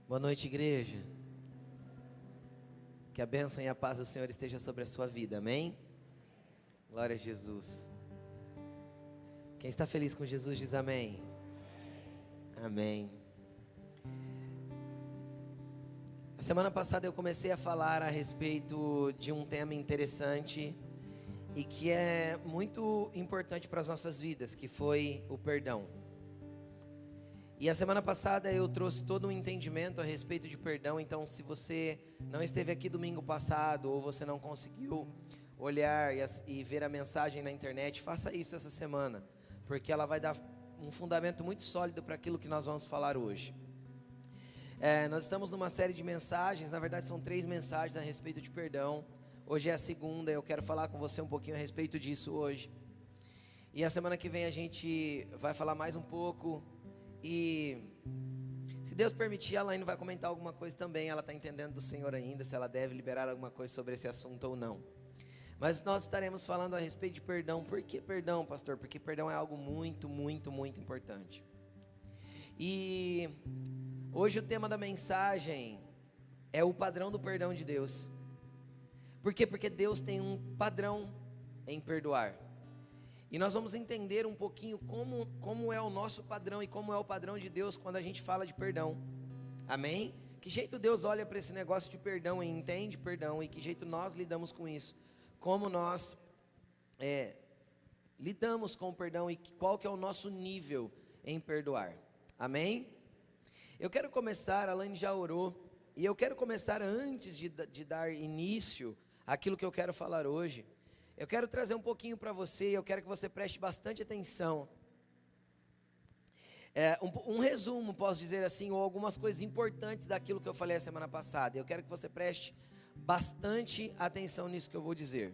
Boa noite, igreja. Que a bênção e a paz do Senhor esteja sobre a sua vida, amém? Glória a Jesus. Quem está feliz com Jesus diz amém. Amém. A semana passada eu comecei a falar a respeito de um tema interessante e que é muito importante para as nossas vidas, que foi o perdão. E a semana passada eu trouxe todo um entendimento a respeito de perdão. Então, se você não esteve aqui domingo passado ou você não conseguiu olhar e ver a mensagem na internet, faça isso essa semana, porque ela vai dar um fundamento muito sólido para aquilo que nós vamos falar hoje. Nós estamos numa série de mensagens, na verdade são 3 mensagens a respeito de perdão. Hoje é a segunda, eu quero falar com você um pouquinho a respeito disso hoje. E a semana que vem a gente vai falar mais um pouco. E se Deus permitir, a Laine vai comentar alguma coisa também. Ela está entendendo do Senhor ainda, se ela deve liberar alguma coisa sobre esse assunto ou não. Mas nós estaremos falando a respeito de perdão. Por que perdão, pastor? Porque perdão é algo muito, muito, muito importante. E hoje o tema da mensagem é o padrão do perdão de Deus. Por quê? Porque Deus tem um padrão em perdoar. E nós vamos entender um pouquinho como é o nosso padrão e como é o padrão de Deus quando a gente fala de perdão. Amém? Que jeito Deus olha para esse negócio de perdão e entende perdão, e que jeito nós lidamos com isso. Como nós lidamos com o perdão e qual que é o nosso nível em perdoar. Amém? Eu quero começar, a Laine já orou, e eu quero começar antes de dar início àquilo que eu quero falar hoje. Eu quero trazer um pouquinho para você, eu quero que você preste bastante atenção. Um resumo, posso dizer assim, ou algumas coisas importantes daquilo que eu falei a semana passada. Eu quero que você preste bastante atenção nisso que eu vou dizer.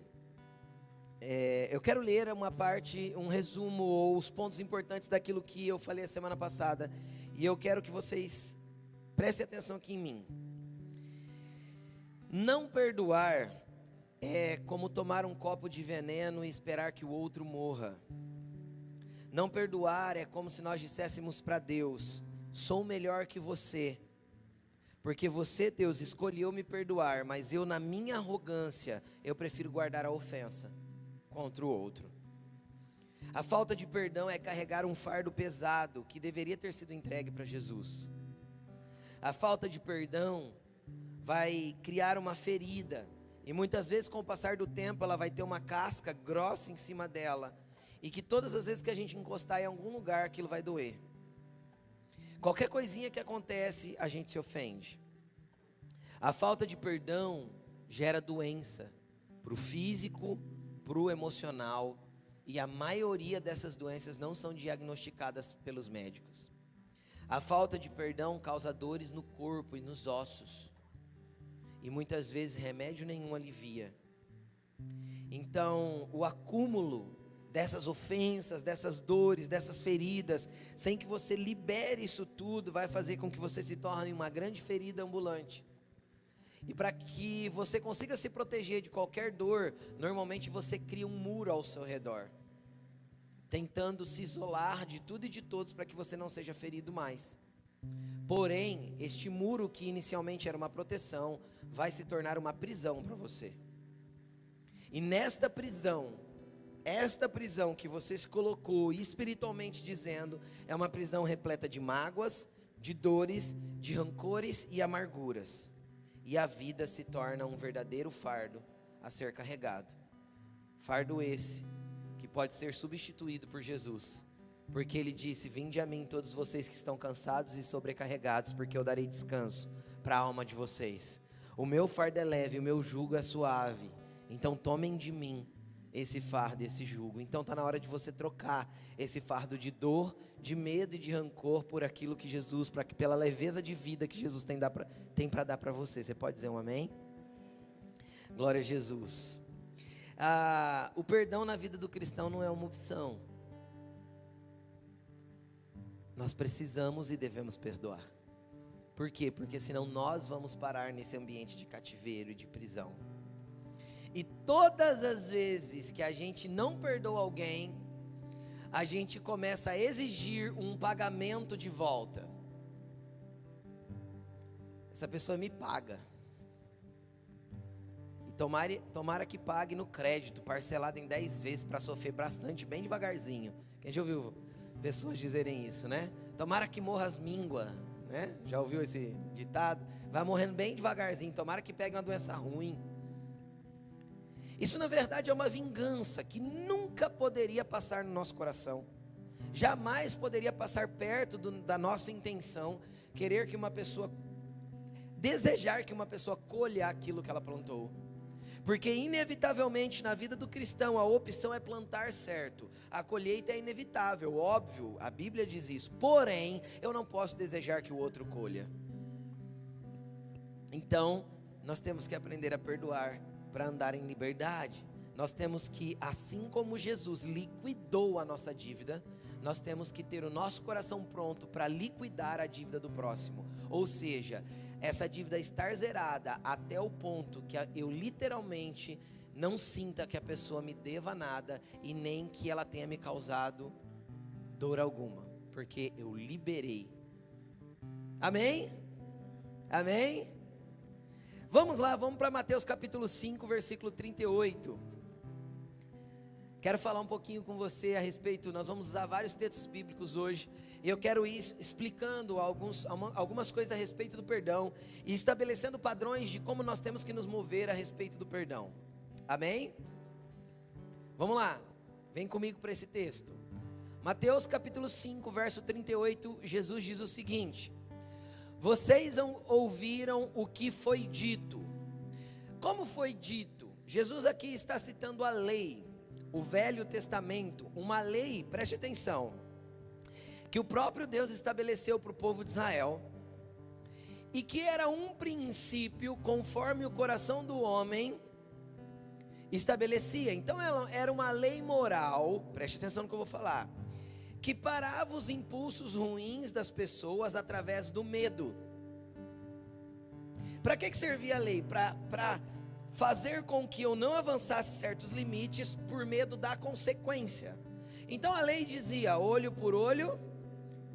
Eu quero ler uma parte, um resumo, ou os pontos importantes daquilo que eu falei a semana passada. E eu quero que vocês prestem atenção aqui em mim. Não perdoar é como tomar um copo de veneno e esperar que o outro morra. Não perdoar é como se nós disséssemos para Deus: sou melhor que você, porque você, Deus, escolheu me perdoar, mas eu, na minha arrogância, eu prefiro guardar a ofensa contra o outro. A falta de perdão é carregar um fardo pesado que deveria ter sido entregue para Jesus. A falta de perdão vai criar uma ferida, e muitas vezes, com o passar do tempo, ela vai ter uma casca grossa em cima dela, e que todas as vezes que a gente encostar em algum lugar, aquilo vai doer. Qualquer coisinha que acontece, a gente se ofende. A falta de perdão gera doença para o físico, para o emocional, e a maioria dessas doenças não são diagnosticadas pelos médicos. A falta de perdão causa dores no corpo e nos ossos. E muitas vezes remédio nenhum alivia. Então, o acúmulo dessas ofensas, dessas dores, dessas feridas, sem que você libere isso tudo, vai fazer com que você se torne uma grande ferida ambulante. E para que você consiga se proteger de qualquer dor, normalmente você cria um muro ao seu redor, tentando se isolar de tudo e de todos para que você não seja ferido mais. Porém, este muro que inicialmente era uma proteção, vai se tornar uma prisão para você. E nesta prisão, esta prisão que você se colocou espiritualmente dizendo, é uma prisão repleta de mágoas, de dores, de rancores e amarguras. E a vida se torna um verdadeiro fardo a ser carregado. Fardo esse que pode ser substituído por Jesus. Porque Ele disse: vinde a mim todos vocês que estão cansados e sobrecarregados, porque eu darei descanso para a alma de vocês. O meu fardo é leve, o meu jugo é suave. Então tomem de mim esse fardo, esse jugo. Então está na hora de você trocar esse fardo de dor, de medo e de rancor por aquilo que Jesus, pela leveza de vida que Jesus tem para dar para você. Você pode dizer um amém? Glória a Jesus. O perdão na vida do cristão não é uma opção. Nós precisamos e devemos perdoar. Por quê? Porque senão nós vamos parar nesse ambiente de cativeiro e de prisão. E todas as vezes que a gente não perdoa alguém, a gente começa a exigir um pagamento de volta. essa pessoa me paga. E tomara que pague no crédito, parcelado em 10 vezes, para sofrer bastante, bem devagarzinho. Quem já ouviu pessoas dizerem isso, né? Tomara que morra as mínguas, né? Já ouviu esse ditado? Vai morrendo bem devagarzinho, tomara que pegue uma doença ruim. Isso na verdade é uma vingança que nunca poderia passar no nosso coração. Jamais poderia passar perto da nossa intenção, querer que uma pessoa, desejar que uma pessoa colha aquilo que ela plantou. Porque inevitavelmente na vida do cristão a opção é plantar certo. A colheita é inevitável, óbvio, a Bíblia diz isso. Porém, eu não posso desejar que o outro colha. Então, nós temos que aprender a perdoar para andar em liberdade. Nós temos que, assim como Jesus liquidou a nossa dívida, nós temos que ter o nosso coração pronto para liquidar a dívida do próximo. Ou seja, essa dívida estar zerada até o ponto que eu literalmente não sinta que a pessoa me deva nada e nem que ela tenha me causado dor alguma, porque eu liberei. Amém? Amém? Vamos lá, vamos para Mateus capítulo 5, versículo 38. Quero falar um pouquinho com você a respeito, nós vamos usar vários textos bíblicos hoje, e eu quero ir explicando algumas coisas a respeito do perdão, e estabelecendo padrões de como nós temos que nos mover a respeito do perdão. Amém? Vamos lá, vem comigo para esse texto. Mateus capítulo 5, verso 38, Jesus diz o seguinte: vocês ouviram o que foi dito. Como foi dito? Jesus aqui está citando a lei, o Velho Testamento, uma lei, preste atenção, que o próprio Deus estabeleceu para o povo de Israel, e que era um princípio conforme o coração do homem estabelecia. Então ela era uma lei moral, preste atenção no que eu vou falar, que parava os impulsos ruins das pessoas através do medo. Para que servia a lei? Para fazer com que eu não avançasse certos limites por medo da consequência. Então a lei dizia: olho por olho,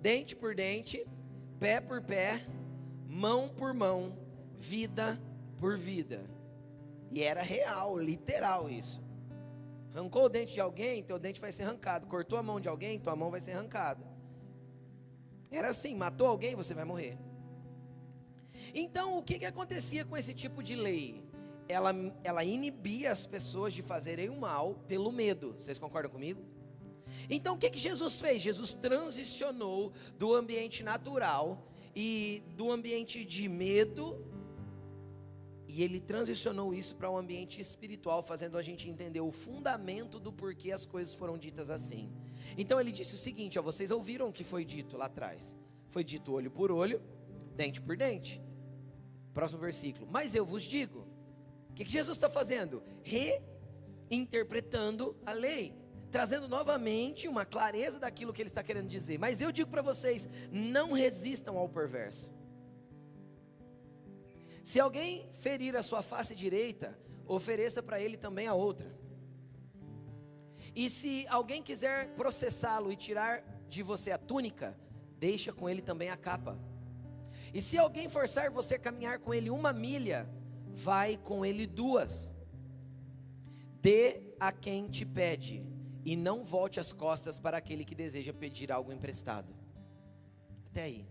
dente por dente, pé por pé, mão por mão, vida por vida. E era real, literal isso. Arrancou o dente de alguém, teu dente vai ser arrancado. Cortou a mão de alguém, tua mão vai ser arrancada. Era assim, matou alguém, você vai morrer. Então o que acontecia com esse tipo de lei? Ela inibia as pessoas de fazerem o mal pelo medo. Vocês concordam comigo? Então o que Jesus fez? Jesus transicionou do ambiente natural e do ambiente de medo, e ele transicionou isso para um ambiente espiritual, fazendo a gente entender o fundamento do porquê as coisas foram ditas assim. Então ele disse o seguinte: vocês ouviram o que foi dito lá atrás. Foi dito olho por olho, dente por dente. Próximo versículo: mas eu vos digo. O que Jesus está fazendo? Reinterpretando a lei, trazendo novamente uma clareza daquilo que ele está querendo dizer. Mas eu digo para vocês: não resistam ao perverso. Se alguém ferir a sua face direita, ofereça para ele também a outra. E se alguém quiser processá-lo e tirar de você a túnica, deixa com ele também a capa. E se alguém forçar você a caminhar com ele 1 milha, vai com ele 2. Dê a quem te pede, e não volte as costas para aquele que deseja pedir algo emprestado. Até aí.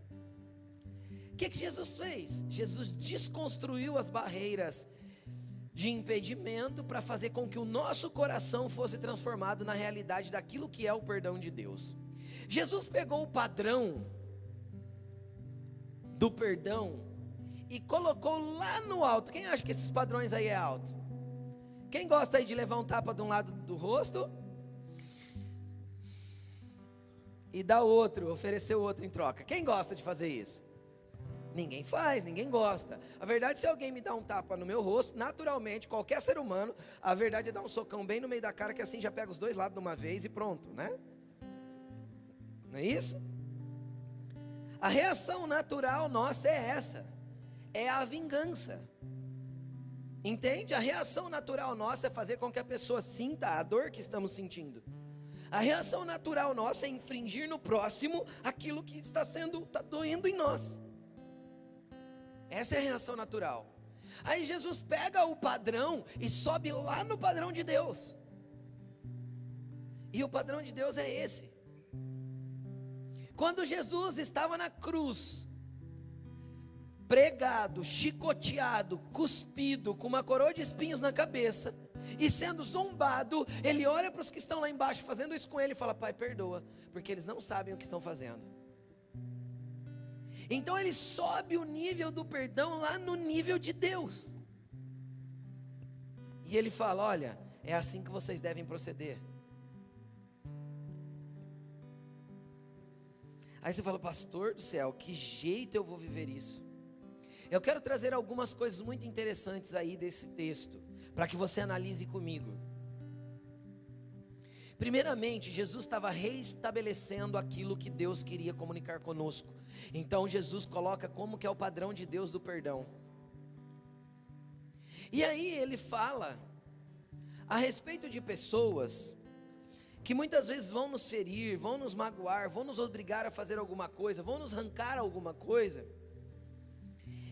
O que Jesus fez? Jesus desconstruiu as barreiras de impedimento para fazer com que o nosso coração fosse transformado na realidade daquilo que é o perdão de Deus. Jesus pegou o padrão do perdão e colocou lá no alto. Quem acha que esses padrões aí é alto? Quem gosta aí de levar um tapa de um lado do rosto e dar outro, oferecer o outro em troca? Quem gosta de fazer isso? Ninguém faz, ninguém gosta. A verdade, se alguém me dá um tapa no meu rosto, naturalmente, qualquer ser humano, a verdade é dar um socão bem no meio da cara, que assim já pega os dois lados de uma vez e pronto, né? Não é isso? A reação natural nossa é essa, é a vingança. Entende? A reação natural nossa é fazer com que a pessoa sinta a dor que estamos sentindo. A reação natural nossa é infringir no próximo aquilo que está doendo em nós. Essa é a reação natural. Aí Jesus pega o padrão e sobe lá no padrão de Deus. E o padrão de Deus é esse. Quando Jesus estava na cruz, pregado, chicoteado, cuspido, com uma coroa de espinhos na cabeça, e sendo zombado, ele olha para os que estão lá embaixo fazendo isso com ele e fala: Pai, perdoa, porque eles não sabem o que estão fazendo. Então ele sobe o nível do perdão lá no nível de Deus. E ele fala: olha, é assim que vocês devem proceder. Aí você fala: pastor do céu, que jeito eu vou viver isso? Eu quero trazer algumas coisas muito interessantes aí desse texto, para que você analise comigo. Primeiramente, Jesus estava reestabelecendo aquilo que Deus queria comunicar conosco. Então Jesus coloca como que é o padrão de Deus do perdão. E aí ele fala a respeito de pessoas que muitas vezes vão nos ferir, vão nos magoar, vão nos obrigar a fazer alguma coisa, vão nos arrancar alguma coisa.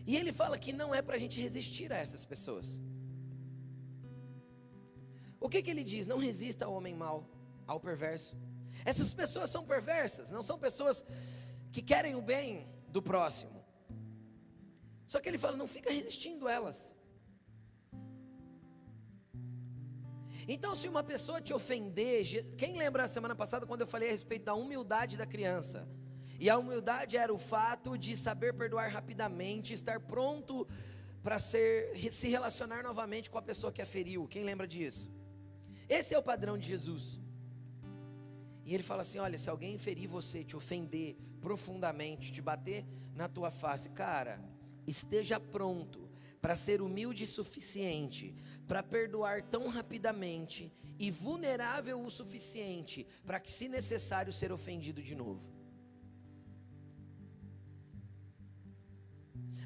E ele fala que não é para a gente resistir a essas pessoas. O que ele diz? Não resista ao homem mau, ao perverso. Essas pessoas são perversas, não são pessoas que querem o bem do próximo. Só que ele fala: não fica resistindo elas. Então, se uma pessoa te ofender, quem lembra a semana passada quando eu falei a respeito da humildade da criança? E a humildade era o fato de saber perdoar rapidamente, estar pronto para se relacionar novamente com a pessoa que a feriu. Quem lembra disso? Esse é o padrão de Jesus. E ele fala assim: olha, se alguém ferir você, te ofender profundamente, te bater na tua face, cara, esteja pronto para ser humilde o suficiente, para perdoar tão rapidamente e vulnerável o suficiente, para que, se necessário, ser ofendido de novo.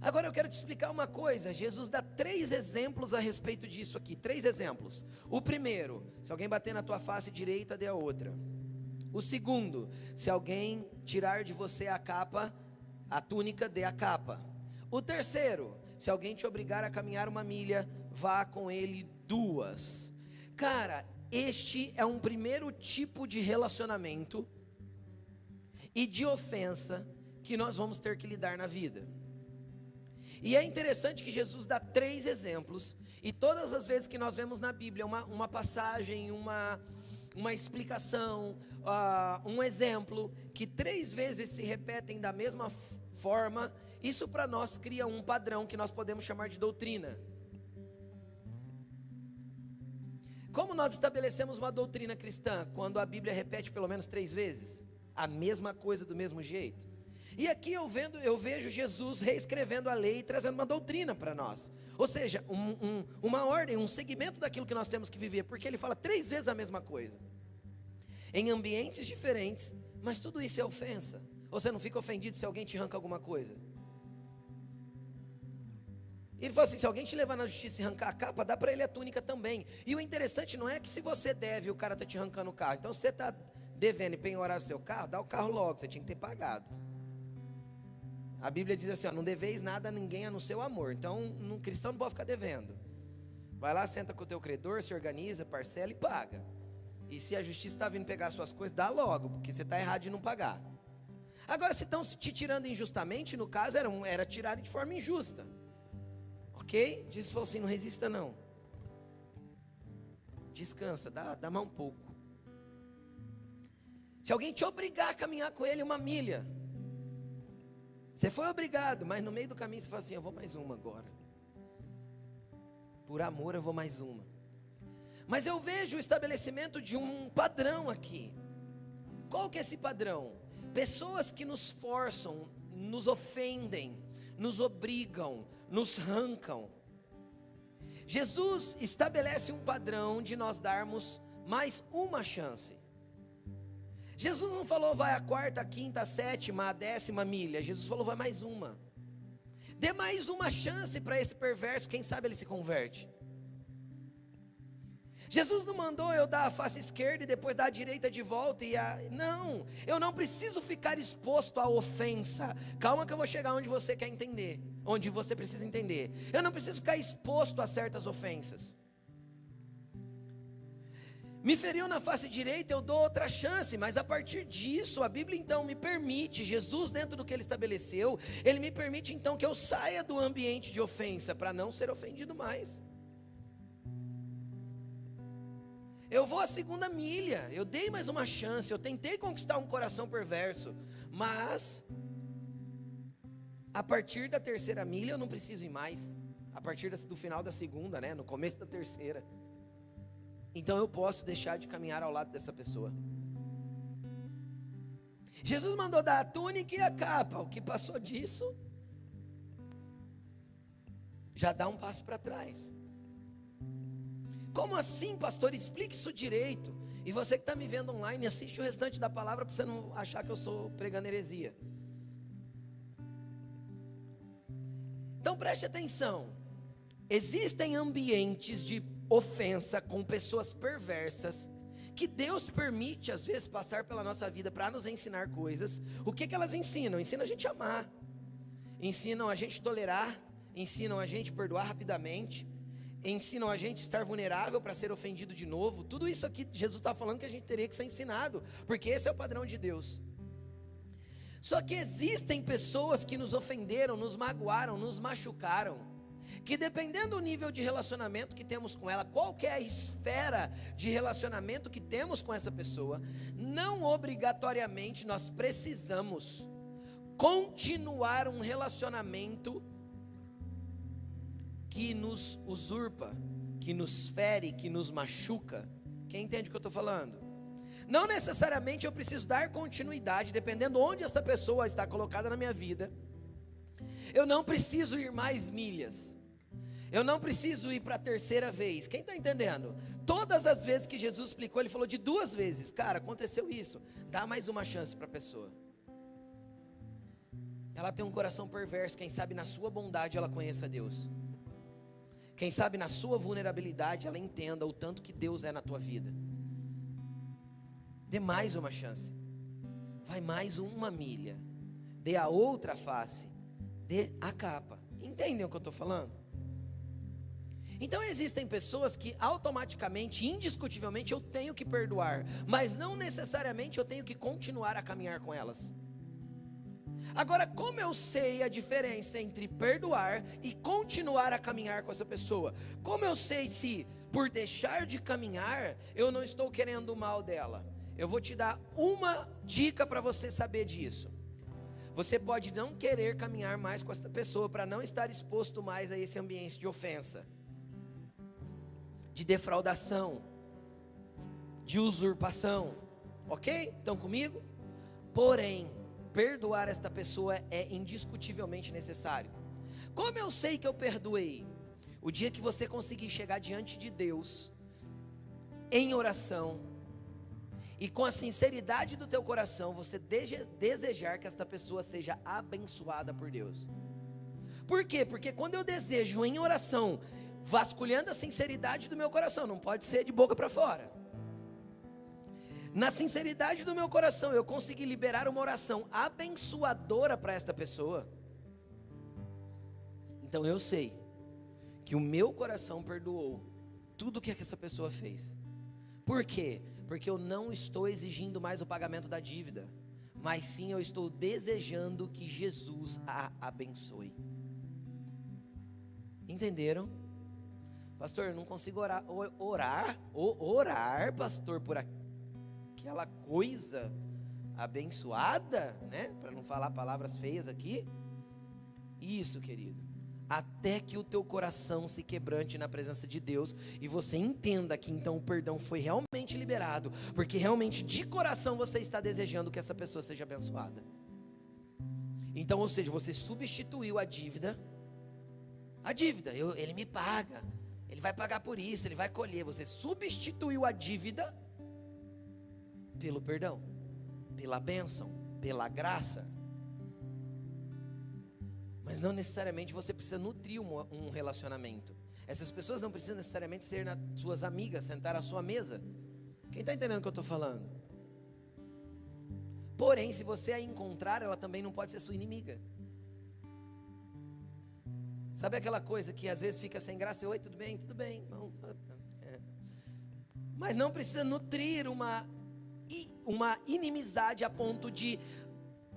Agora eu quero te explicar uma coisa. Jesus dá 3 exemplos a respeito disso aqui, 3 exemplos. O primeiro: se alguém bater na tua face direita, dê a outra. O segundo: se alguém tirar de você a capa, a túnica, dê a capa. O terceiro: se alguém te obrigar a caminhar 1 milha, vá com ele 2. Cara, este é um primeiro tipo de relacionamento e de ofensa que nós vamos ter que lidar na vida. E é interessante que Jesus dá 3 exemplos, e todas as vezes que nós vemos na Bíblia uma passagem, uma explicação, um exemplo, que 3 vezes se repetem da mesma forma, isso para nós cria um padrão que nós podemos chamar de doutrina. Como nós estabelecemos uma doutrina cristã? Quando a Bíblia repete pelo menos 3 vezes a mesma coisa do mesmo jeito. E aqui eu vejo Jesus reescrevendo a lei e trazendo uma doutrina para nós. Ou seja, uma ordem, um segmento daquilo que nós temos que viver. Porque ele fala 3 vezes a mesma coisa, em ambientes diferentes, mas tudo isso é ofensa. Você não fica ofendido se alguém te arranca alguma coisa? Ele fala assim: se alguém te levar na justiça e arrancar a capa, dá para ele a túnica também. E o interessante não é que se você deve, o cara está te arrancando o carro. Então se você está devendo e penhorar o seu carro, dá o carro logo, você tinha que ter pagado. A Bíblia diz assim: ó, não deveis nada a ninguém a não ser o amor. Então um cristão não pode ficar devendo. Vai lá, senta com o teu credor, se organiza, parcela e paga. E se a justiça está vindo pegar suas coisas, dá logo, porque você está errado de não pagar. Agora, se estão te tirando injustamente, no caso era tirado de forma injusta. Ok? Jesus falou assim: não resista não. Descansa, dá mais um pouco. Se alguém te obrigar a caminhar com ele 1 milha, você foi obrigado, mas no meio do caminho você fala assim: eu vou mais uma agora. Por amor eu vou mais uma. Mas eu vejo o estabelecimento de um padrão aqui. Qual que é esse padrão? Pessoas que nos forçam, nos ofendem, nos obrigam, nos arrancam. Jesus estabelece um padrão de nós darmos mais uma chance. Jesus não falou vai a 4ª, a 5ª, a 7ª, a 10ª milha. Jesus falou vai mais uma. Dê mais uma chance para esse perverso, quem sabe ele se converte. Jesus não mandou eu dar a face esquerda e depois dar a direita de volta não, eu não preciso ficar exposto à ofensa. Calma que eu vou chegar onde você quer entender, onde você precisa entender. Eu não preciso ficar exposto a certas ofensas. Me feriu na face direita, eu dou outra chance, mas a partir disso, a Bíblia então me permite, Jesus dentro do que Ele estabeleceu, Ele me permite então que eu saia do ambiente de ofensa, para não ser ofendido mais. Eu vou a segunda milha, eu dei mais uma chance, eu tentei conquistar um coração perverso, mas a partir da terceira milha eu não preciso ir mais, a partir do final da segunda, né, no começo da terceira. Então eu posso deixar de caminhar ao lado dessa pessoa. Jesus mandou dar a túnica e a capa. O que passou disso já dá um passo para trás. Como assim, pastor? Explique isso direito. E você que está me vendo online, assiste o restante da palavra para você não achar que eu estou pregando heresia. Então preste atenção. Existem ambientes de ofensa com pessoas perversas que Deus permite às vezes passar pela nossa vida para nos ensinar coisas. O que elas ensinam? Ensinam a gente a amar, ensinam a gente tolerar, ensinam a gente perdoar rapidamente, ensinam a gente estar vulnerável para ser ofendido de novo. Tudo isso aqui Jesus está falando que a gente teria que ser ensinado, porque esse é o padrão de Deus. Só que existem pessoas que nos ofenderam, nos magoaram, nos machucaram, que dependendo do nível de relacionamento que temos com ela, qual que é a esfera de relacionamento que temos com essa pessoa, não obrigatoriamente nós precisamos continuar um relacionamento que nos usurpa, que nos fere, que nos machuca. Quem entende o que eu estou falando? Não necessariamente eu preciso dar continuidade, dependendo onde essa pessoa está colocada na minha vida. Eu não preciso ir mais milhas. Eu não preciso ir para a terceira vez. Quem está entendendo? Todas as vezes que Jesus explicou, Ele falou de 2 vezes. Cara, aconteceu isso. Dá mais uma chance para a pessoa. Ela tem um coração perverso. Quem sabe na sua bondade ela conheça Deus. Quem sabe na sua vulnerabilidade ela entenda o tanto que Deus é na tua vida. Dê mais uma chance. Vai mais uma milha. Dê a outra face. Dê a capa. Entendem o que eu estou falando? Então existem pessoas que automaticamente, indiscutivelmente eu tenho que perdoar, mas não necessariamente eu tenho que continuar a caminhar com elas. Agora, como eu sei a diferença entre perdoar e continuar a caminhar com essa pessoa? Como eu sei se por deixar de caminhar eu não estou querendo o mal dela? Eu vou te dar uma dica para você saber disso. Você pode não querer caminhar mais com essa pessoa para não estar exposto mais a esse ambiente de ofensa, de defraudação, de usurpação, ok? Estão comigo? Porém, perdoar esta pessoa é indiscutivelmente necessário. Como eu sei que eu perdoei? O dia que você conseguir chegar diante de Deus, em oração, e com a sinceridade do teu coração, você desejar que esta pessoa seja abençoada por Deus. Por quê? Porque quando eu desejo em oração, vasculhando a sinceridade do meu coração, não pode ser de boca para fora. Na sinceridade do meu coração, eu consegui liberar uma oração abençoadora para esta pessoa. Então eu sei que o meu coração perdoou tudo o que essa pessoa fez. Por quê? Porque eu não estou exigindo mais o pagamento da dívida, mas sim eu estou desejando que Jesus a abençoe. Entenderam? Pastor, eu não consigo orar, pastor, por aquela coisa abençoada, né? Para não falar palavras feias aqui. Isso, querido. Até que o teu coração se quebrante na presença de Deus e você entenda que então o perdão foi realmente liberado, porque realmente de coração você está desejando que essa pessoa seja abençoada. Então, ou seja, você substituiu a dívida. Ele me paga, ele vai pagar por isso, ele vai colher. Você substituiu a dívida pelo perdão, pela bênção, pela graça. Mas não necessariamente você precisa nutrir um relacionamento. Essas pessoas não precisam necessariamente ser suas amigas, sentar à sua mesa. Quem está entendendo o que eu estou falando? Porém, se você a encontrar, ela também não pode ser sua inimiga. Sabe aquela coisa que às vezes fica sem graça? Oi, tudo bem? Tudo bem, irmão. Mas não precisa nutrir uma inimizade a ponto de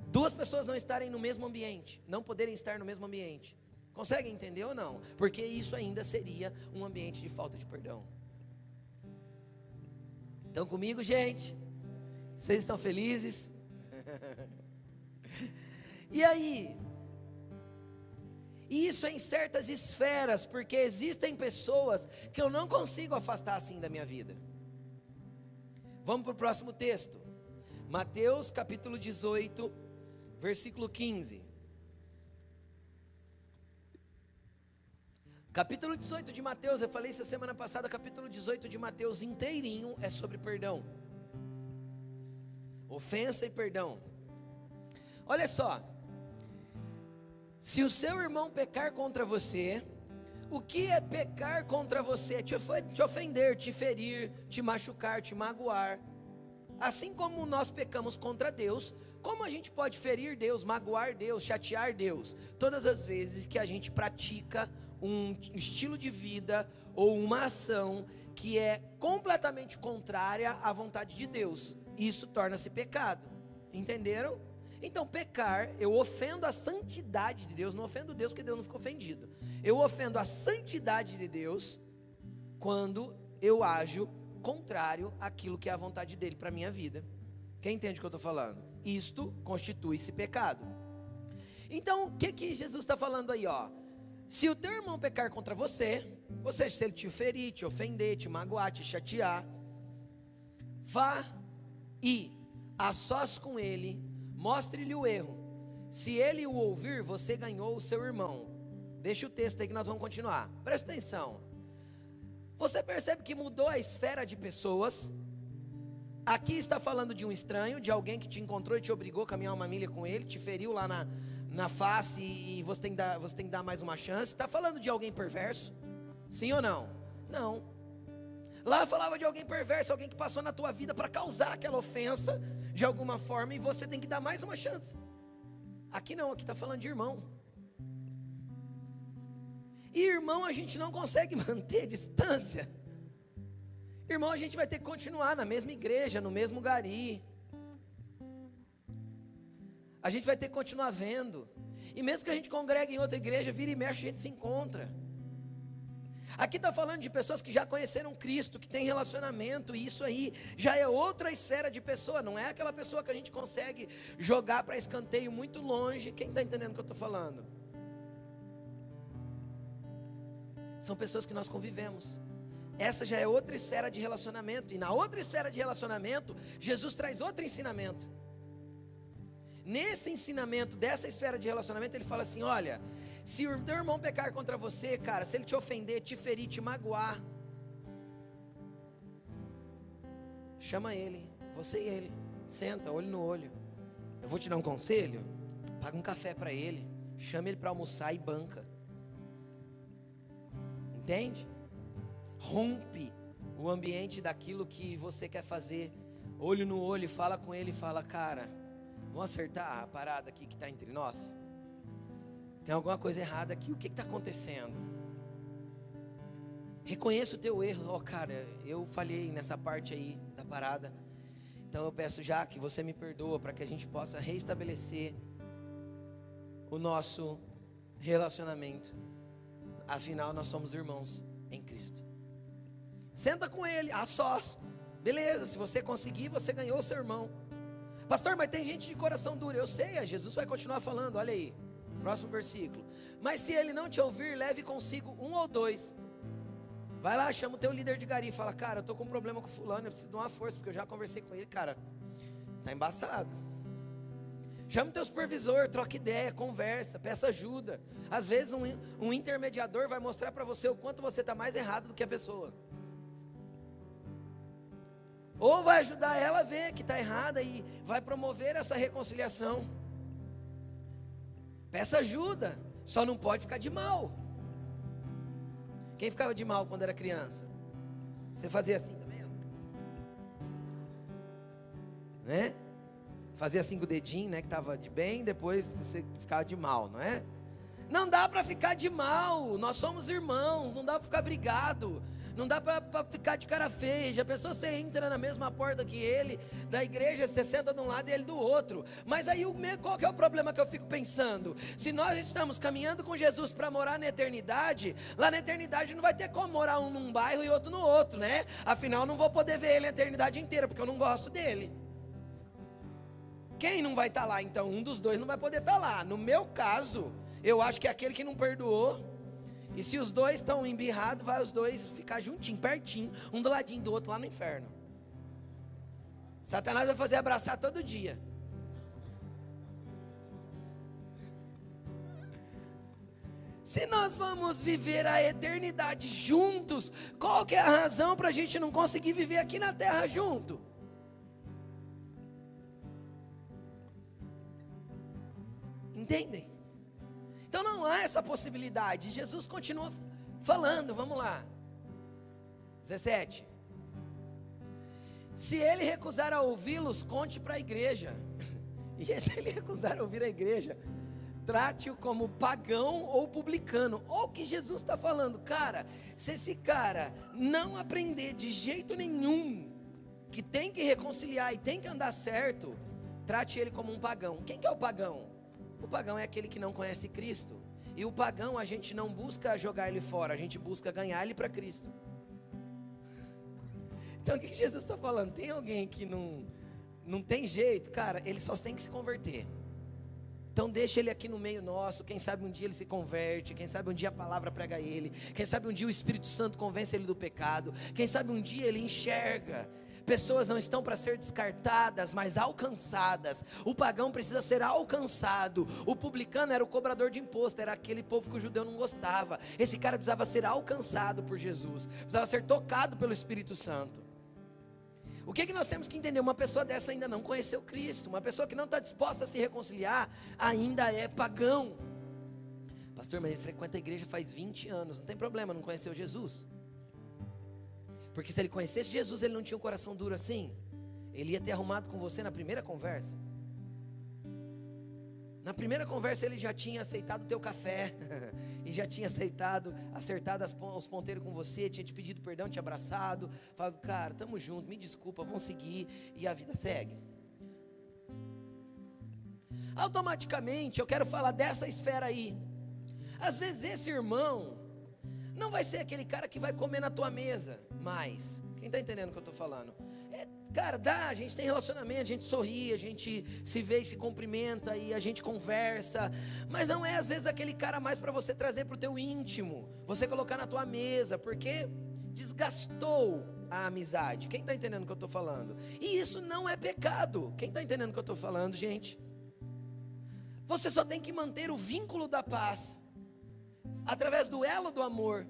duas pessoas não estarem no mesmo ambiente, não poderem estar no mesmo ambiente. Conseguem entender ou não? Porque isso ainda seria um ambiente de falta de perdão. Estão comigo, gente? Vocês estão felizes? E aí? Isso é em certas esferas, porque existem pessoas que eu não consigo afastar assim da minha vida. Vamos para o próximo texto. Mateus capítulo 18, versículo 15. Capítulo 18 de Mateus, eu falei isso semana passada, capítulo 18 de Mateus inteirinho é sobre perdão. Ofensa e perdão. Olha só. Se o seu irmão pecar contra você, o que é pecar contra você? Te ofender, te ferir, te machucar, te magoar. Assim como nós pecamos contra Deus, como a gente pode ferir Deus, magoar Deus, chatear Deus? Todas as vezes que a gente pratica um estilo de vida ou uma ação que é completamente contrária à vontade de Deus, isso torna-se pecado. Entenderam? Então pecar, eu ofendo a santidade de Deus, não ofendo Deus porque Deus não ficou ofendido. Eu ofendo a santidade de Deus quando eu ajo contrário àquilo que é a vontade dele para a minha vida. Quem entende o que eu estou falando? Isto constitui-se pecado. Então o que Jesus está falando aí, ó? Se o teu irmão pecar contra você, ou seja, se ele te ferir, te ofender, te magoar, te chatear, vá e a sós com ele, mostre-lhe o erro. Se ele o ouvir, você ganhou o seu irmão. Deixa o texto aí que nós vamos continuar. Presta atenção. Você percebe que mudou a esfera de pessoas. Aqui está falando de um estranho, de alguém que te encontrou e te obrigou a caminhar uma milha com ele, te feriu lá na face e você tem que dar mais uma chance. Está falando de alguém perverso? Sim ou não? Não. Lá falava de alguém perverso, alguém que passou na tua vida para causar aquela ofensa de alguma forma e você tem que dar mais uma chance. Aqui não, aqui está falando de irmão. E irmão a gente não consegue manter distância. Irmão a gente vai ter que continuar na mesma igreja, no mesmo gari. A gente vai ter que continuar vendo. E mesmo que a gente congregue em outra igreja, vira e mexe, a gente se encontra. Aqui está falando de pessoas que já conheceram Cristo, que tem relacionamento, e isso aí já é outra esfera de pessoa. Não é aquela pessoa que a gente consegue jogar para escanteio muito longe. Quem está entendendo o que eu estou falando? São pessoas que nós convivemos. Essa já é outra esfera de relacionamento. E na outra esfera de relacionamento, Jesus traz outro ensinamento. Nesse ensinamento dessa esfera de relacionamento, ele fala assim: olha, se o teu irmão pecar contra você, cara, se ele te ofender, te ferir, te magoar, chama ele, você e ele, senta, olho no olho. Eu vou te dar um conselho, paga um café para ele, chama ele para almoçar e banca. Entende? Rompe o ambiente daquilo que você quer fazer, olho no olho, fala com ele e fala: cara, vamos acertar a parada aqui que está entre nós? Tem alguma coisa errada aqui, o que está acontecendo? Reconheça o teu erro. Cara, eu falhei nessa parte aí da parada, então eu peço já que você me perdoa, para que a gente possa reestabelecer o nosso relacionamento. Afinal nós somos irmãos em Cristo. Senta com ele, a sós. Beleza, se você conseguir, você ganhou o seu irmão. Pastor, mas tem gente de coração duro. Eu sei, Jesus vai continuar falando, olha aí, próximo versículo. Mas se ele não te ouvir, leve consigo um ou dois. Vai lá, chama o teu líder de gari e fala: cara, eu estou com um problema com fulano, eu preciso de uma força, porque eu já conversei com ele, cara, está embaçado. Chama o teu supervisor, troca ideia, conversa, peça ajuda. Às vezes um intermediador vai mostrar para você o quanto você está mais errado do que a pessoa. Ou vai ajudar ela a ver que está errada e vai promover essa reconciliação. Peça ajuda, só não pode ficar de mal. Quem ficava de mal quando era criança? Você fazia assim também, ó. Né? Fazia assim com o dedinho, né, que estava de bem, depois você ficava de mal, não é? Não dá para ficar de mal, nós somos irmãos, não dá para ficar brigado, não dá para ficar de cara feia. Já pensou, você entra na mesma porta que ele, da igreja, você senta de um lado e ele do outro. Mas aí qual que é o problema que eu fico pensando? Se nós estamos caminhando com Jesus para morar na eternidade, lá na eternidade não vai ter como morar um num bairro e outro no outro, né? Afinal, não vou poder ver ele a eternidade inteira, porque eu não gosto dele. Quem não vai estar lá então? Um dos dois não vai poder estar lá. No meu caso, eu acho que é aquele que não perdoou. E se os dois estão embirrados, vai os dois ficar juntinho, pertinho, um do ladinho do outro lá no inferno. Satanás vai fazer abraçar todo dia. Se nós vamos viver a eternidade juntos, qual que é a razão para a gente não conseguir viver aqui na terra junto? Entendem? Então não há essa possibilidade. Jesus continua falando, vamos lá. 17. Se ele recusar a ouvi-los, conte para a igreja. E se ele recusar a ouvir a igreja, trate-o como pagão ou publicano. Olha o que Jesus está falando. Cara, se esse cara não aprender de jeito nenhum que tem que reconciliar e tem que andar certo, trate ele como um pagão. Quem que é o pagão? O pagão é aquele que não conhece Cristo. E o pagão a gente não busca jogar ele fora, a gente busca ganhar ele para Cristo. Então o que Jesus está falando? Tem alguém que não tem jeito? Cara, ele só tem que se converter. Então deixa ele aqui no meio nosso. Quem sabe um dia ele se converte, quem sabe um dia a palavra prega ele, quem sabe um dia o Espírito Santo convence ele do pecado, quem sabe um dia ele enxerga. Pessoas não estão para ser descartadas, mas alcançadas. O pagão precisa ser alcançado. O publicano era o cobrador de imposto, era aquele povo que o judeu não gostava. Esse cara precisava ser alcançado por Jesus, precisava ser tocado pelo Espírito Santo. O que nós temos que entender? Uma pessoa dessa ainda não conheceu Cristo. Uma pessoa que não está disposta a se reconciliar ainda é pagão. Pastor, mas ele frequenta a igreja faz 20 anos. Não tem problema, não conheceu Jesus. Porque se ele conhecesse Jesus, ele não tinha um coração duro assim. Ele ia ter arrumado com você na primeira conversa. Na primeira conversa ele já tinha aceitado o teu café. E já tinha acertado os ponteiros com você. Tinha te pedido perdão, te abraçado. Falado, cara, tamo junto, me desculpa, vamos seguir. E a vida segue. Automaticamente eu quero falar dessa esfera aí. Às vezes esse irmão não vai ser aquele cara que vai comer na tua mesa, mas, quem está entendendo o que eu estou falando? Cara, a gente tem relacionamento, a gente sorri, a gente se vê e se cumprimenta, e a gente conversa, mas não é às vezes aquele cara mais para você trazer para o teu íntimo, você colocar na tua mesa, porque desgastou a amizade. Quem está entendendo o que eu estou falando? E isso não é pecado. Quem está entendendo o que eu estou falando, gente? Você só tem que manter o vínculo da paz através do elo do amor.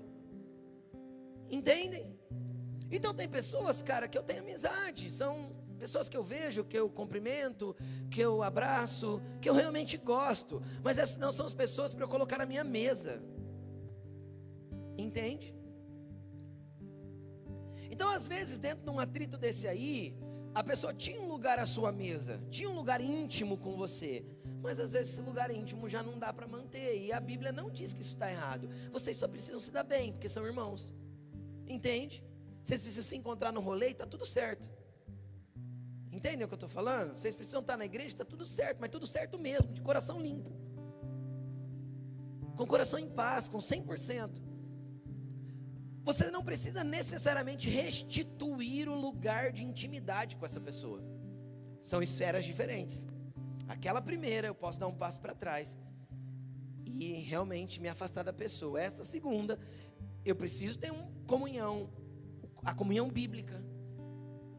Entendem? Então tem pessoas, cara, que eu tenho amizade. São pessoas que eu vejo, que eu cumprimento, que eu abraço, que eu realmente gosto. Mas essas não são as pessoas para eu colocar na minha mesa. Entende? Então às vezes dentro de um atrito desse aí, a pessoa tinha um lugar à sua mesa, tinha um lugar íntimo com você. Mas às vezes esse lugar íntimo já não dá para manter. E a Bíblia não diz que isso está errado. Vocês só precisam se dar bem, porque são irmãos. Entende? Vocês precisam se encontrar no rolê e está tudo certo. Entendem o que eu estou falando? Vocês precisam estar na igreja, está tudo certo. Mas tudo certo mesmo, de coração limpo. Com coração em paz, com 100%. Você não precisa necessariamente restituir o lugar de intimidade com essa pessoa. São esferas diferentes. Aquela primeira eu posso dar um passo para trás e realmente me afastar da pessoa. Essa segunda eu preciso ter uma comunhão, a comunhão bíblica,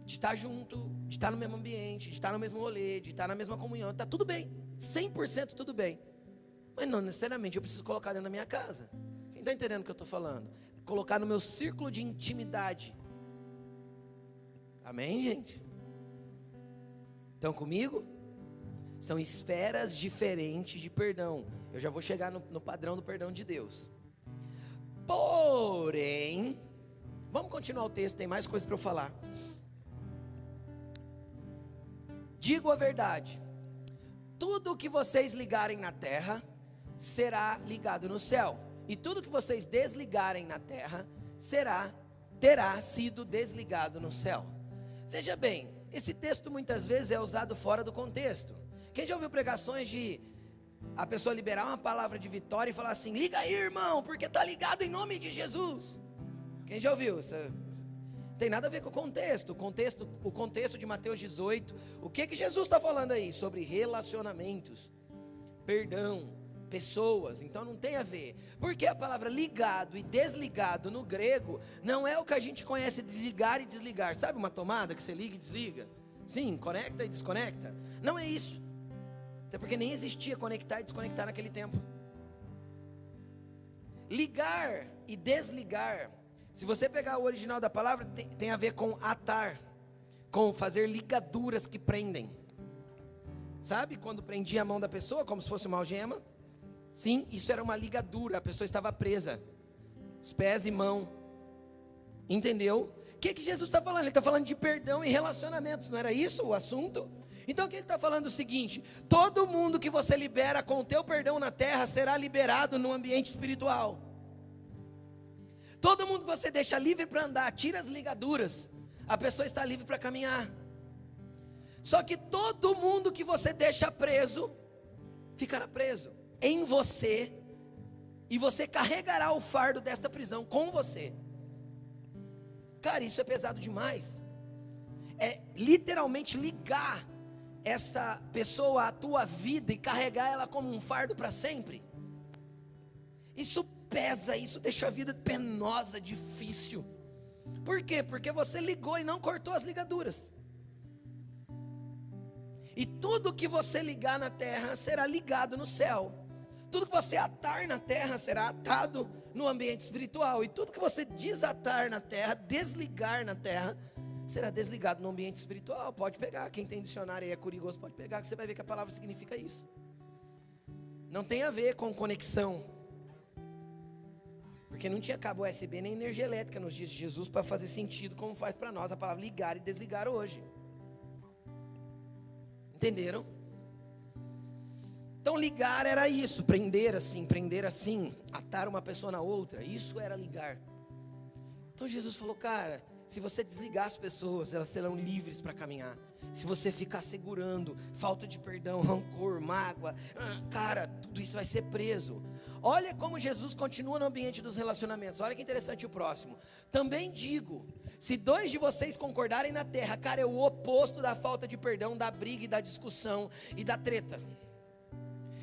de estar junto, de estar no mesmo ambiente, de estar no mesmo rolê, de estar na mesma comunhão. Está tudo bem, 100% tudo bem. Mas não necessariamente eu preciso colocar dentro da minha casa. Quem está entendendo o que eu estou falando? Colocar no meu círculo de intimidade. Amém, gente? Estão comigo? São esferas diferentes de perdão. Eu já vou chegar no padrão do perdão de Deus. Porém, vamos continuar o texto, tem mais coisa para eu falar. Digo a verdade: tudo o que vocês ligarem na terra será ligado no céu, e tudo que vocês desligarem na terra terá sido desligado no céu. Veja bem, esse texto muitas vezes é usado fora do contexto. Quem já ouviu pregações de a pessoa liberar uma palavra de vitória e falar assim: liga aí, irmão, porque está ligado em nome de Jesus? Quem já ouviu? Tem nada a ver com o contexto. O contexto de Mateus 18, o que Jesus está falando aí? Sobre relacionamentos, perdão, pessoas. Então não tem a ver, porque a palavra ligado e desligado no grego não é o que a gente conhece de ligar e desligar. Sabe uma tomada que você liga e desliga? Sim, conecta e desconecta. Não é isso, até porque nem existia conectar e desconectar naquele tempo. Ligar e desligar, se você pegar o original da palavra, tem a ver com atar, com fazer ligaduras que prendem. Sabe quando prendia a mão da pessoa como se fosse uma algema? Sim, isso era uma ligadura, a pessoa estava presa, os pés e mão. Entendeu? O que Jesus está falando? Ele está falando de perdão e relacionamentos, não era isso o assunto? Então o que ele está falando é o seguinte: todo mundo que você libera com o teu perdão na terra será liberado no ambiente espiritual. Todo mundo que você deixa livre para andar, tira as ligaduras, a pessoa está livre para caminhar. Só que todo mundo que você deixa preso, ficará preso em você, e você carregará o fardo desta prisão com você. Cara, isso é pesado demais. É literalmente ligar essa pessoa à tua vida e carregar ela como um fardo para sempre. Isso pesa, isso deixa a vida penosa, difícil. Por quê? Porque você ligou e não cortou as ligaduras. E tudo que você ligar na terra será ligado no céu. Tudo que você atar na terra será atado no ambiente espiritual. E tudo que você desatar na terra, desligar na terra, será desligado no ambiente espiritual. Pode pegar, quem tem dicionário aí é curioso, pode pegar, que você vai ver que a palavra significa isso. Não tem a ver com conexão, porque não tinha cabo USB nem energia elétrica nos dias de Jesus para fazer sentido como faz para nós a palavra ligar e desligar hoje. Entenderam? Então ligar era isso, prender assim, atar uma pessoa na outra, isso era ligar. Então Jesus falou: cara, se você desligar as pessoas, elas serão livres para caminhar. Se você ficar segurando falta de perdão, rancor, mágoa, cara, tudo isso vai ser preso. Olha como Jesus continua no ambiente dos relacionamentos. Olha que interessante o próximo. Também digo, se 2 de vocês concordarem na terra, cara, é o oposto da falta de perdão, da briga e da discussão e da treta.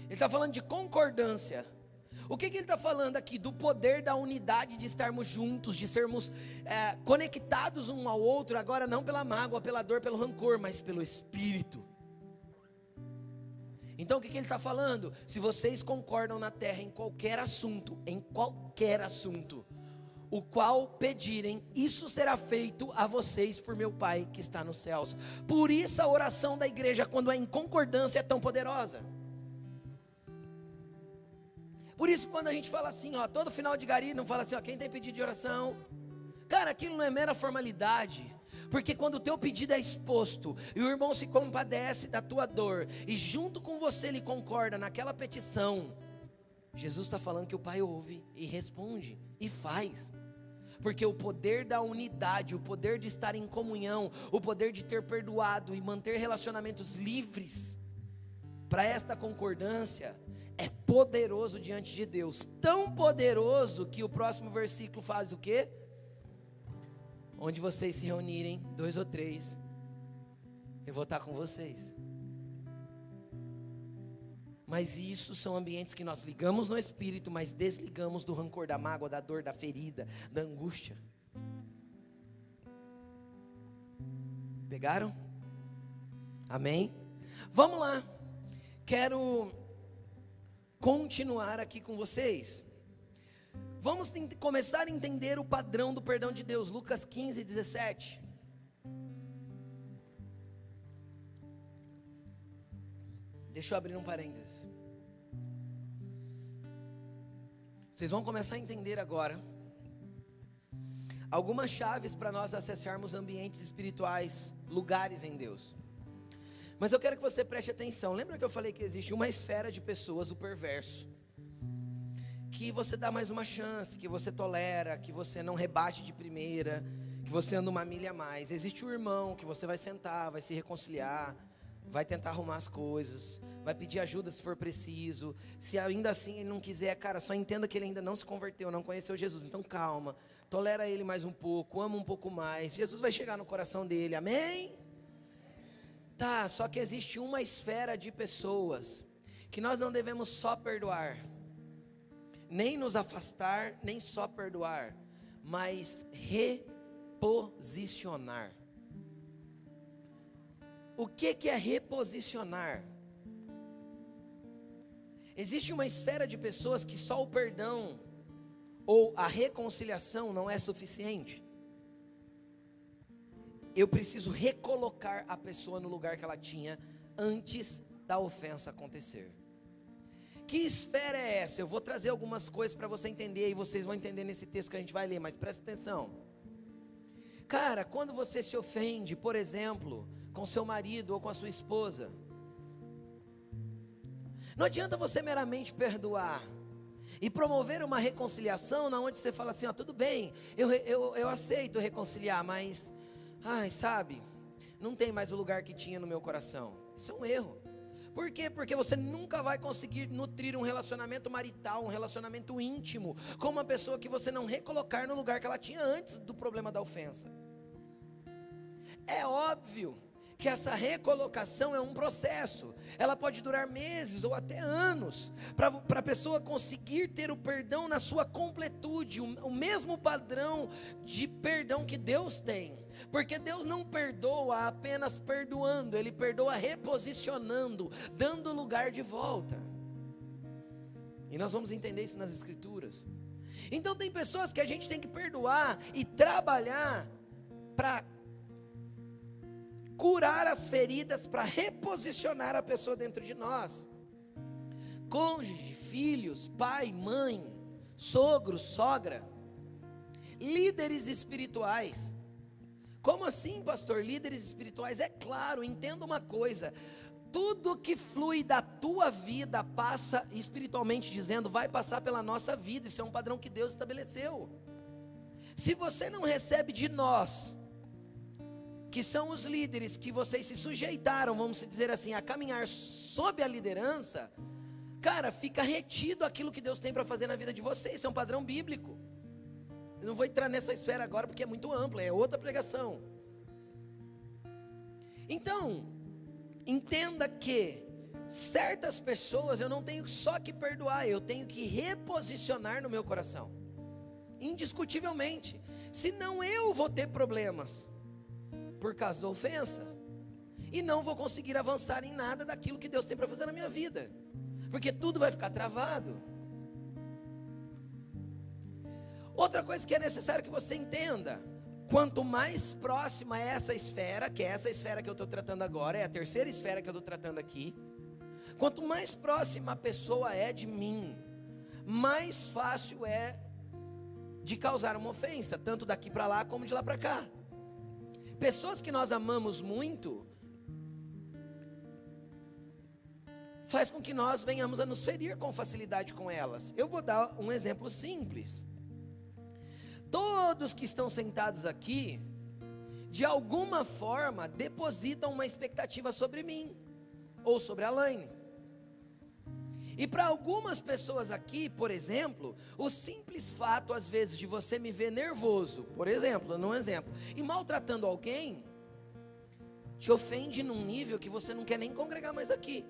Ele está falando de concordância. O que ele está falando aqui? Do poder da unidade, de estarmos juntos, de sermos conectados um ao outro, agora não pela mágoa, pela dor, pelo rancor, mas pelo Espírito. Então o que ele está falando? Se vocês concordam na terra em qualquer assunto, o qual pedirem, isso será feito a vocês por meu Pai que está nos céus. Por isso a oração da igreja, quando é em concordância, é tão poderosa. Por isso quando a gente fala assim, todo final de gari, não fala assim, quem tem pedido de oração? Cara, aquilo não é mera formalidade, porque quando o teu pedido é exposto, e o irmão se compadece da tua dor, e junto com você ele concorda naquela petição, Jesus está falando que o Pai ouve, e responde, e faz. Porque o poder da unidade, o poder de estar em comunhão, o poder de ter perdoado e manter relacionamentos livres, para esta concordância, é poderoso diante de Deus, tão poderoso que o próximo versículo faz o quê? Onde vocês se reunirem, 2 ou 3, eu vou estar com vocês. Mas isso são ambientes que nós ligamos no Espírito, mas desligamos do rancor, da mágoa, da dor, da ferida, da angústia. Pegaram? Amém? Vamos lá. Quero continuar aqui com vocês. Vamos começar a entender o padrão do perdão de Deus. Lucas 15, 17. Deixa eu abrir um parênteses. Vocês vão começar a entender agora algumas chaves para nós acessarmos ambientes espirituais, lugares em Deus. Mas eu quero que você preste atenção. Lembra que eu falei que existe uma esfera de pessoas, o perverso? que você dá mais uma chance, que você tolera, que você não rebate de primeira, que você anda uma milha a mais. Existe o irmão que você vai sentar, vai se reconciliar, vai tentar arrumar as coisas, vai pedir ajuda se for preciso. Se ainda assim ele não quiser, cara, só entenda que ele ainda não se converteu, não conheceu Jesus. Então calma, tolera ele mais um pouco, ama um pouco mais. Jesus vai chegar no coração dele, amém? Tá, só que existe uma esfera de pessoas que nós não devemos só perdoar, nem nos afastar, nem só perdoar, mas reposicionar. O que é reposicionar? Existe uma esfera de pessoas que só o perdão ou a reconciliação não é suficiente. Eu preciso recolocar a pessoa no lugar que ela tinha antes da ofensa acontecer. Que esfera é essa? Eu vou trazer algumas coisas para você entender, e vocês vão entender nesse texto que a gente vai ler, mas presta atenção. Cara, quando você se ofende, por exemplo, com seu marido ou com a sua esposa, não adianta você meramente perdoar e promover uma reconciliação, na onde você fala assim, ó, tudo bem, eu aceito reconciliar, mas, sabe, não tem mais o lugar que tinha no meu coração. Isso é um erro. Por quê? Porque você nunca vai conseguir nutrir um relacionamento marital, um relacionamento íntimo, com uma pessoa que você não recolocar no lugar que ela tinha antes do problema da ofensa. É óbvio que essa recolocação é um processo, ela pode durar meses ou até anos, para a pessoa conseguir ter o perdão na sua completude, o mesmo padrão de perdão que Deus tem, porque Deus não perdoa apenas perdoando, Ele perdoa reposicionando, dando lugar de volta, e nós vamos entender isso nas Escrituras. Então tem pessoas que a gente tem que perdoar e trabalhar para curar as feridas, para reposicionar a pessoa dentro de nós. Cônjuge, filhos, pai, mãe, sogro, sogra, líderes espirituais. Como assim, pastor? Líderes espirituais? É claro, entenda uma coisa: tudo que flui da tua vida passa, espiritualmente dizendo, vai passar pela nossa vida. Isso é um padrão que Deus estabeleceu. Se você não recebe de nós, que são os líderes que vocês se sujeitaram, vamos dizer assim, a caminhar sob a liderança, cara, fica retido aquilo que Deus tem para fazer na vida de vocês. Isso é um padrão bíblico. Eu não vou entrar nessa esfera agora porque é muito ampla, é outra pregação. Então, entenda que certas pessoas eu não tenho só que perdoar, eu tenho que reposicionar no meu coração, indiscutivelmente, senão eu vou ter problemas por causa da ofensa, e não vou conseguir avançar em nada daquilo que Deus tem para fazer na minha vida, porque tudo vai ficar travado. Outra coisa que é necessário que você entenda: quanto mais próxima é essa esfera, que é essa esfera que eu estou tratando agora, é a terceira esfera que eu estou tratando aqui, quanto mais próxima a pessoa é de mim, mais fácil é de causar uma ofensa, tanto daqui para lá como de lá para cá. Pessoas que nós amamos muito, faz com que nós venhamos a nos ferir com facilidade com elas. Eu vou dar um exemplo simples. Todos que estão sentados aqui, de alguma forma, depositam uma expectativa sobre mim, ou sobre a Laine. E para algumas pessoas aqui, por exemplo, o simples fato, às vezes, de você me ver nervoso, por exemplo, dando um exemplo, e maltratando alguém, te ofende num nível que você não quer nem congregar mais aqui.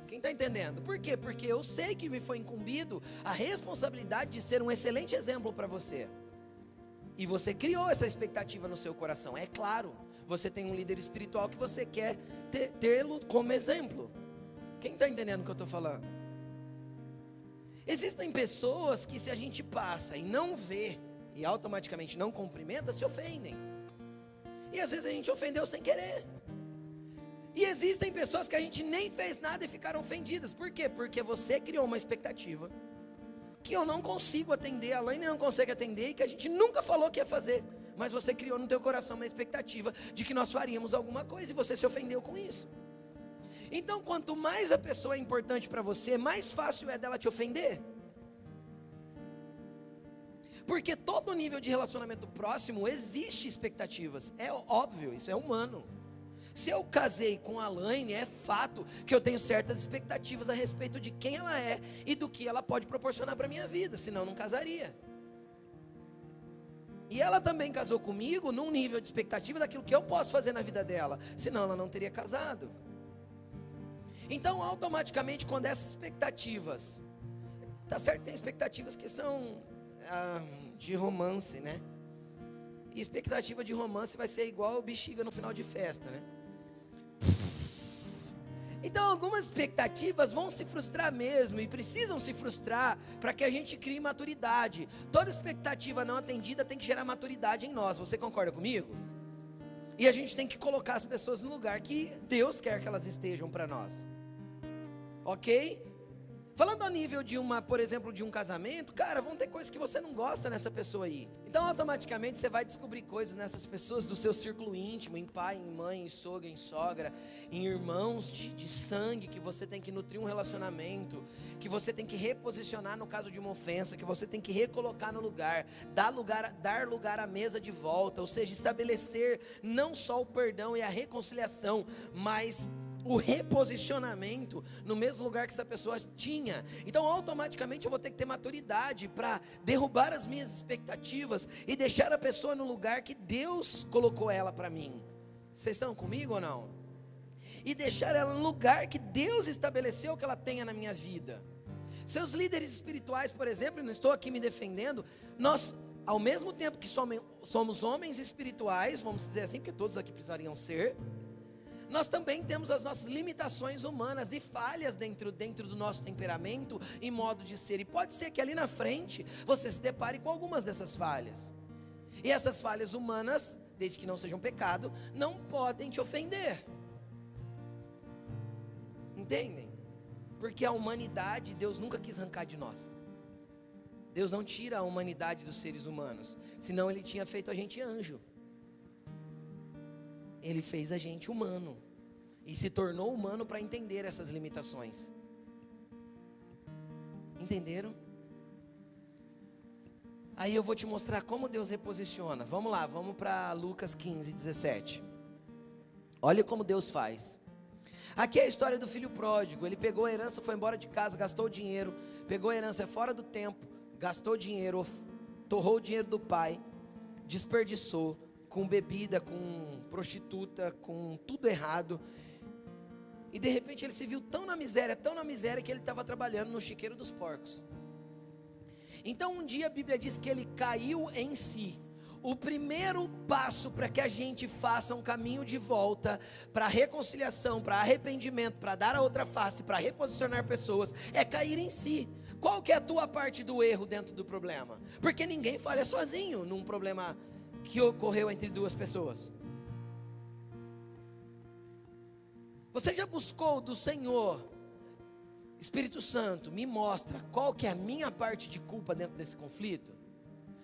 Quem está entendendo? Por quê? Porque eu sei que me foi incumbido a responsabilidade de ser um excelente exemplo para você. E você criou essa expectativa no seu coração. É claro, você tem um líder espiritual que você quer tê-lo como exemplo. Quem está entendendo o que eu estou falando? Existem pessoas que, se a gente passa e não vê, e automaticamente não cumprimenta, se ofendem. E às vezes a gente ofendeu sem querer. E existem pessoas que a gente nem fez nada e ficaram ofendidas. Por quê? Porque você criou uma expectativa que eu não consigo atender, a Laine não consegue atender, e que a gente nunca falou que ia fazer. Mas você criou no teu coração uma expectativa de que nós faríamos alguma coisa, e você se ofendeu com isso. Então, quanto mais a pessoa é importante para você, mais fácil é dela te ofender. Porque todo nível de relacionamento próximo existe expectativas. É óbvio, isso é humano. Se eu casei com a Laine, é fato que eu tenho certas expectativas a respeito de quem ela é e do que ela pode proporcionar para a minha vida, senão eu não casaria. E ela também casou comigo num nível de expectativa daquilo que eu posso fazer na vida dela, senão ela não teria casado. Então, automaticamente, quando essas expectativas, tá certo, tem expectativas que são de romance, né? E expectativa de romance vai ser igual bexiga no final de festa, né? Então, algumas expectativas vão se frustrar mesmo e precisam se frustrar para que a gente crie maturidade. Toda expectativa não atendida tem que gerar maturidade em nós. Você concorda comigo? E a gente tem que colocar as pessoas no lugar que Deus quer que elas estejam para nós. Ok? Falando a nível de por exemplo, de um casamento, cara, vão ter coisas que você não gosta nessa pessoa aí. Então, automaticamente, você vai descobrir coisas nessas pessoas do seu círculo íntimo, em pai, em mãe, em sogro, em sogra, em irmãos de sangue, que você tem que nutrir um relacionamento, que você tem que reposicionar no caso de uma ofensa, que você tem que recolocar no lugar, dar lugar à mesa de volta, ou seja, estabelecer não só o perdão e a reconciliação, mas o reposicionamento no mesmo lugar que essa pessoa tinha. Então, automaticamente eu vou ter que ter maturidade para derrubar as minhas expectativas e deixar a pessoa no lugar que Deus colocou ela para mim. Vocês estão comigo ou não? E deixar ela no lugar que Deus estabeleceu que ela tenha na minha vida. Seus líderes espirituais, por exemplo, não estou aqui me defendendo, nós, ao mesmo tempo que somos homens espirituais, vamos dizer assim, porque todos aqui precisariam ser, nós também temos as nossas limitações humanas e falhas dentro do nosso temperamento e modo de ser. E pode ser que ali na frente você se depare com algumas dessas falhas. E essas falhas humanas, desde que não sejam pecado, não podem te ofender. Entendem? Porque a humanidade, Deus nunca quis arrancar de nós. Deus não tira a humanidade dos seres humanos, senão Ele tinha feito a gente anjo. Ele fez a gente humano e se tornou humano para entender essas limitações. Entenderam? Aí eu vou te mostrar como Deus reposiciona. Vamos lá, vamos para Lucas 15, 17. Olha como Deus faz. Aqui é a história do filho pródigo. Ele pegou a herança, foi embora de casa, gastou dinheiro, pegou a herança fora do tempo, gastou dinheiro, torrou o dinheiro do pai, desperdiçou, com bebida, com prostituta, com tudo errado. E de repente ele se viu tão na miséria, que ele estava trabalhando no chiqueiro dos porcos. Então um dia a Bíblia diz que ele caiu em si. O primeiro passo para que a gente faça um caminho de volta, para reconciliação, para arrependimento, para dar a outra face, para reposicionar pessoas, é cair em si. Qual que é a tua parte do erro dentro do problema? Porque ninguém falha sozinho num problema que ocorreu entre duas pessoas. Você já buscou do Senhor, Espírito Santo, me mostra qual que é a minha parte de culpa dentro desse conflito?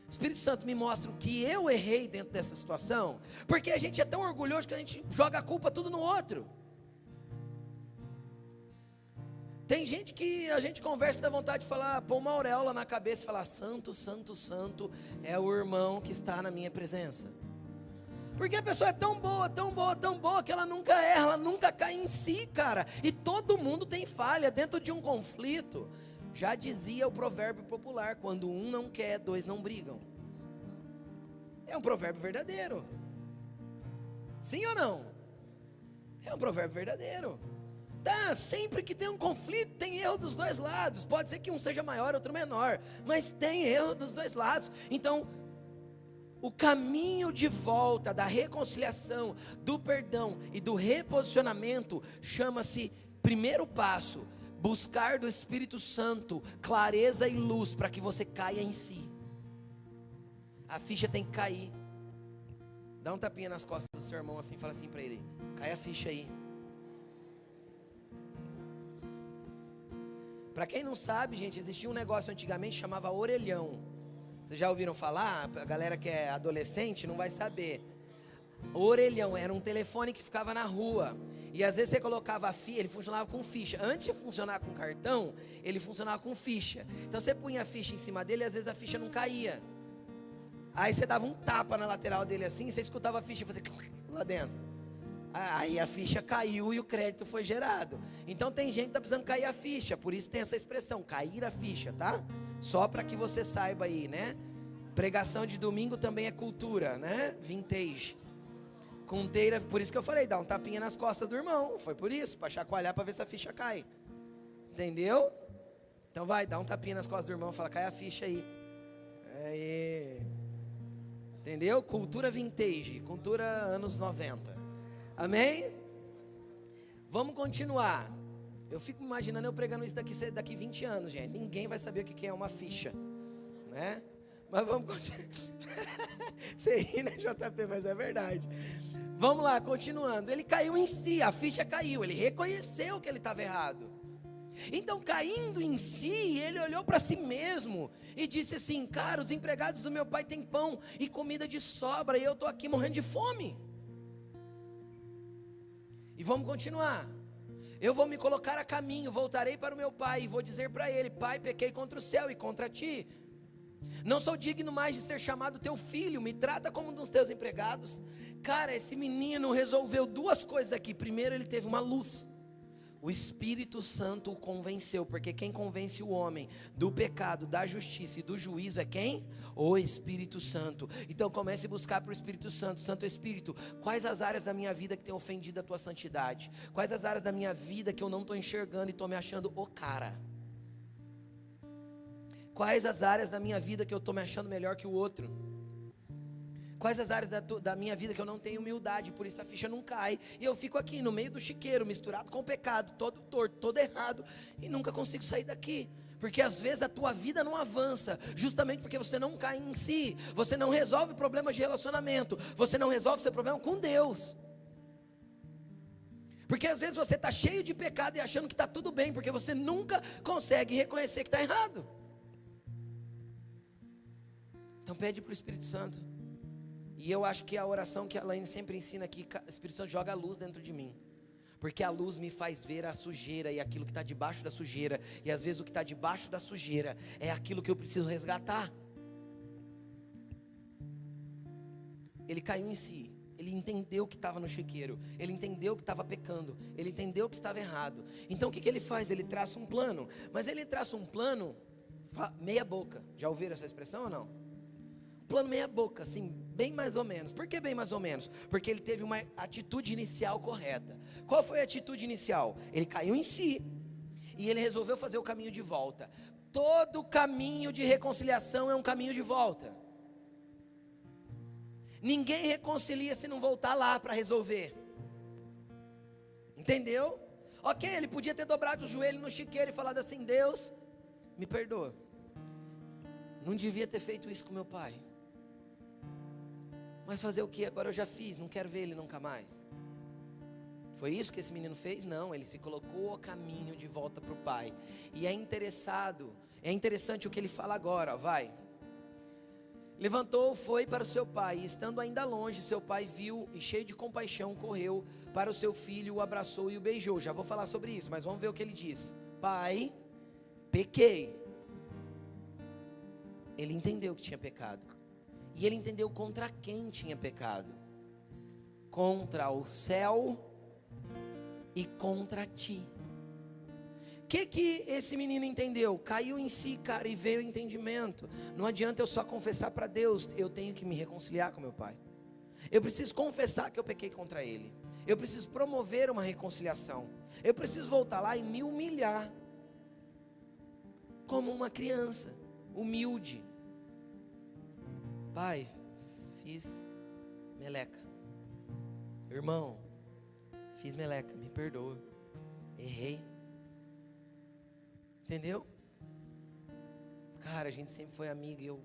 Espírito Santo, me mostra o que eu errei dentro dessa situação? Porque a gente é tão orgulhoso que a gente joga a culpa tudo no outro. Tem gente que a gente conversa e dá vontade de falar, pôr uma auréola na cabeça e falar, santo, santo, santo, é o irmão que está na minha presença. Porque a pessoa é tão boa, tão boa, tão boa, que ela nunca erra, ela nunca cai em si, cara. E todo mundo tem falha dentro de um conflito. Já dizia o provérbio popular, quando um não quer, dois não brigam. É um provérbio verdadeiro. Sim ou não? É um provérbio verdadeiro. Tá, sempre que tem um conflito, tem erro dos dois lados. Pode ser que um seja maior, outro menor, mas tem erro dos dois lados. Então, o caminho de volta da reconciliação, do perdão e do reposicionamento chama-se primeiro passo, buscar do Espírito Santo clareza e luz para que você caia em si. A ficha tem que cair. Dá um tapinha nas costas do seu irmão assim, fala assim para ele, cai a ficha aí. Para quem não sabe, gente, existia um negócio antigamente que chamava orelhão. Vocês já ouviram falar? A galera que é adolescente não vai saber. Orelhão era um telefone que ficava na rua. E às vezes você colocava a ficha, ele funcionava com ficha. Antes de funcionar com cartão, ele funcionava com ficha. Então você punha a ficha em cima dele e às vezes a ficha não caía. Aí você dava um tapa na lateral dele assim, e você escutava a ficha fazer lá dentro. Aí a ficha caiu e o crédito foi gerado. Então tem gente que está precisando cair a ficha, por isso tem essa expressão, cair a ficha, tá? Só para que você saiba aí, né? Pregação de domingo também é cultura, né? Vintage. Conteira, por isso que eu falei, dá um tapinha nas costas do irmão. Foi por isso, para chacoalhar, para ver se a ficha cai. Entendeu? Então vai, dá um tapinha nas costas do irmão, fala, cai a ficha aí. Aí. Entendeu? Cultura vintage, cultura anos 90. Amém? Vamos continuar. Eu fico imaginando eu pregando isso daqui 20 anos, gente. Ninguém vai saber o que é uma ficha, né? Mas vamos continuar. Você ri, né, JP? Mas é verdade. Vamos lá, continuando. Ele caiu em si, a ficha caiu. Ele reconheceu que ele estava errado. Então, caindo em si, ele olhou para si mesmo e disse assim: cara, os empregados do meu pai têm pão e comida de sobra e eu estou aqui morrendo de fome. E vamos continuar. Eu vou me colocar a caminho, voltarei para o meu pai e vou dizer para ele: pai, pequei contra o céu e contra ti. Não sou digno mais de ser chamado teu filho, me trata como um dos teus empregados. Cara, esse menino resolveu duas coisas aqui. Primeiro, ele teve uma luz. O Espírito Santo o convenceu, porque quem convence o homem do pecado, da justiça e do juízo é quem? O Espírito Santo. Então comece a buscar para o Espírito Santo. Santo Espírito, quais as áreas da minha vida que tem ofendido a tua santidade? Quais as áreas da minha vida que eu não estou enxergando e estou me achando o cara? Quais as áreas da minha vida que eu estou me achando melhor que o outro? Quais as áreas da minha vida que eu não tenho humildade, por isso a ficha não cai, e eu fico aqui no meio do chiqueiro, misturado com o pecado, todo torto, todo errado, e nunca consigo sair daqui, porque às vezes a tua vida não avança, justamente porque você não cai em si, você não resolve problemas de relacionamento, você não resolve seu problema com Deus, porque às vezes você está cheio de pecado e achando que está tudo bem, porque você nunca consegue reconhecer que está errado. Então pede para o Espírito Santo. E eu acho que a oração que a Laine sempre ensina aqui, o Espírito Santo joga a luz dentro de mim. Porque a luz me faz ver a sujeira e aquilo que está debaixo da sujeira. E às vezes o que está debaixo da sujeira é aquilo que eu preciso resgatar. Ele caiu em si. Ele entendeu que estava no chiqueiro. Ele entendeu que estava pecando. Ele entendeu que estava errado. Então o que ele faz? Ele traça um plano. Mas ele traça um plano meia boca. Já ouviram essa expressão ou não? Plano meia boca, assim, bem mais ou menos. Por que bem mais ou menos? Porque ele teve uma atitude inicial correta. Qual foi a atitude inicial? Ele caiu em si e ele resolveu fazer o caminho de volta. Todo caminho de reconciliação é um caminho de volta. Ninguém reconcilia se não voltar lá para resolver. Entendeu? Ok, ele podia ter dobrado o joelho no chiqueiro e falado assim: Deus, me perdoa, não devia ter feito isso com meu pai. Mas fazer o que? Agora eu já fiz, não quero ver ele nunca mais. Foi isso que esse menino fez? Não, ele se colocou a caminho de volta para o pai. E é interessante o que ele fala agora, ó, vai. Levantou, foi para o seu pai, e estando ainda longe, seu pai viu e cheio de compaixão correu para o seu filho, o abraçou e o beijou. Já vou falar sobre isso, mas vamos ver o que ele diz. Pai, pequei. Ele entendeu que tinha pecado. E ele entendeu contra quem tinha pecado. Contra o céu e contra ti. O que esse menino entendeu? Caiu em si, cara, e veio o entendimento. Não adianta eu só confessar para Deus. Eu tenho que me reconciliar com meu pai. Eu preciso confessar que eu pequei contra ele. Eu preciso promover uma reconciliação. Eu preciso voltar lá e me humilhar. Como uma criança, humilde. Pai, fiz meleca. Irmão, fiz meleca, me perdoa. Errei. Entendeu? Cara, a gente sempre foi amigo e eu...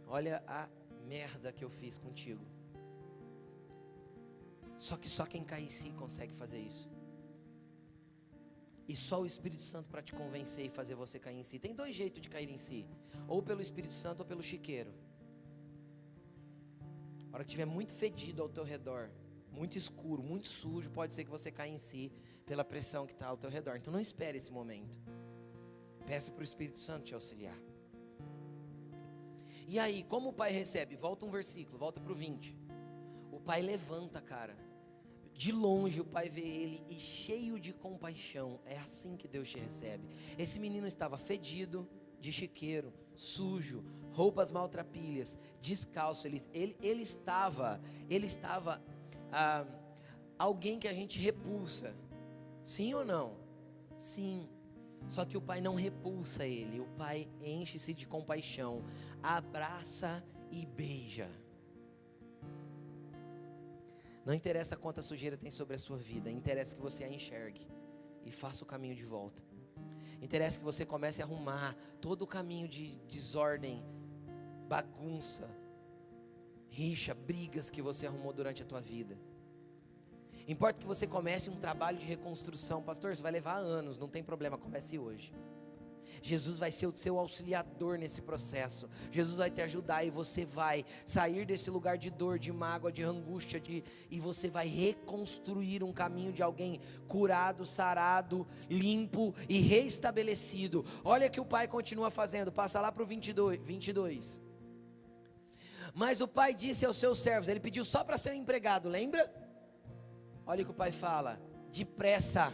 Olha a merda que eu fiz contigo. Só que só quem cai em si consegue fazer isso. E só o Espírito Santo para te convencer e fazer você cair em si. Tem dois jeitos de cair em si: ou pelo Espírito Santo ou pelo chiqueiro. A hora que estiver muito fedido ao teu redor, muito escuro, muito sujo, pode ser que você caia em si pela pressão que está ao teu redor. Então não espere esse momento. Peça para o Espírito Santo te auxiliar. E aí, como o pai recebe? Volta um versículo, volta para o 20. O pai levanta, cara. De longe o pai vê ele e cheio de compaixão. É assim que Deus te recebe. Esse menino estava fedido, de chiqueiro, sujo, roupas maltrapilhas, descalço. Ele estava alguém que a gente repulsa. Sim ou não? Sim. Só que o pai não repulsa ele. O pai enche-se de compaixão, abraça e beija. Não interessa quanta sujeira tem sobre a sua vida, interessa que você a enxergue e faça o caminho de volta. Interessa que você comece a arrumar todo o caminho de desordem, bagunça, rixa, brigas que você arrumou durante a tua vida. Importa que você comece um trabalho de reconstrução. Pastor, isso vai levar anos, não tem problema, comece hoje. Jesus vai ser o seu auxiliador nesse processo. Jesus vai te ajudar e você vai sair desse lugar de dor, de mágoa, de angústia, e você vai reconstruir um caminho de alguém curado, sarado, limpo e reestabelecido. Olha que o pai continua fazendo, passa lá para o 22. Mas o pai disse aos seus servos, ele pediu só para ser um empregado, lembra? Olha o que o pai fala: depressa,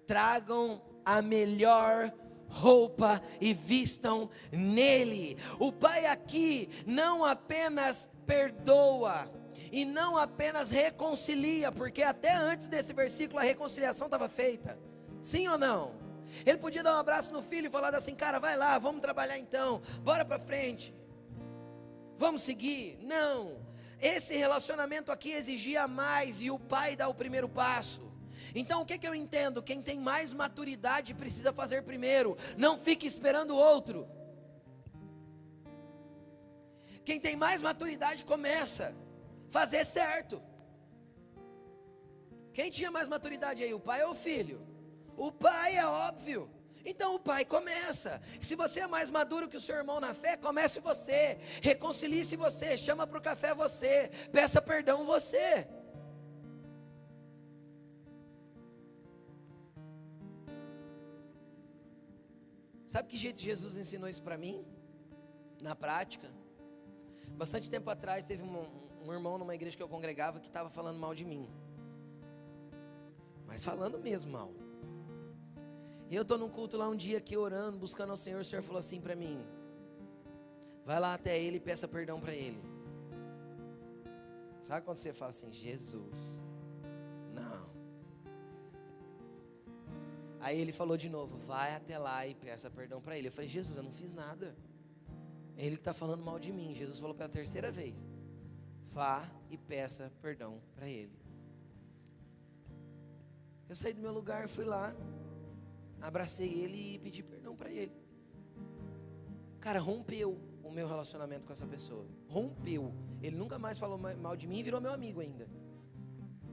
tragam a melhor roupa e vistam nele. O pai aqui não apenas perdoa e não apenas reconcilia, porque até antes desse versículo a reconciliação estava feita. Sim ou não? Ele podia dar um abraço no filho e falar assim: cara, vai lá, vamos trabalhar então, bora para frente, vamos seguir. Não, esse relacionamento aqui exigia mais e o pai dá o primeiro passo. Então o que eu entendo? Quem tem mais maturidade precisa fazer primeiro. Não fique esperando o outro. Quem tem mais maturidade começa a fazer certo. Quem tinha mais maturidade aí, o pai ou o filho? O pai, é óbvio. Então o pai começa. Se você é mais maduro que o seu irmão na fé, comece você, reconcilie-se você, chama para o café você, peça perdão você. Sabe que jeito Jesus ensinou isso para mim? Na prática. Bastante tempo atrás teve um irmão numa igreja que eu congregava que estava falando mal de mim. Mas falando mesmo mal. E eu estou num culto lá um dia aqui orando, buscando ao Senhor. O Senhor falou assim para mim: vai lá até ele e peça perdão para ele. Sabe quando você fala assim: Jesus, não. Aí ele falou de novo: vai até lá e peça perdão para ele. Eu falei: Jesus, eu não fiz nada. Ele que está falando mal de mim. Jesus falou pela terceira vez: vá e peça perdão para ele. Eu saí do meu lugar, fui lá, abracei ele e pedi perdão para ele. Cara, rompeu o meu relacionamento com essa pessoa. Rompeu. Ele nunca mais falou mal de mim e virou meu amigo ainda.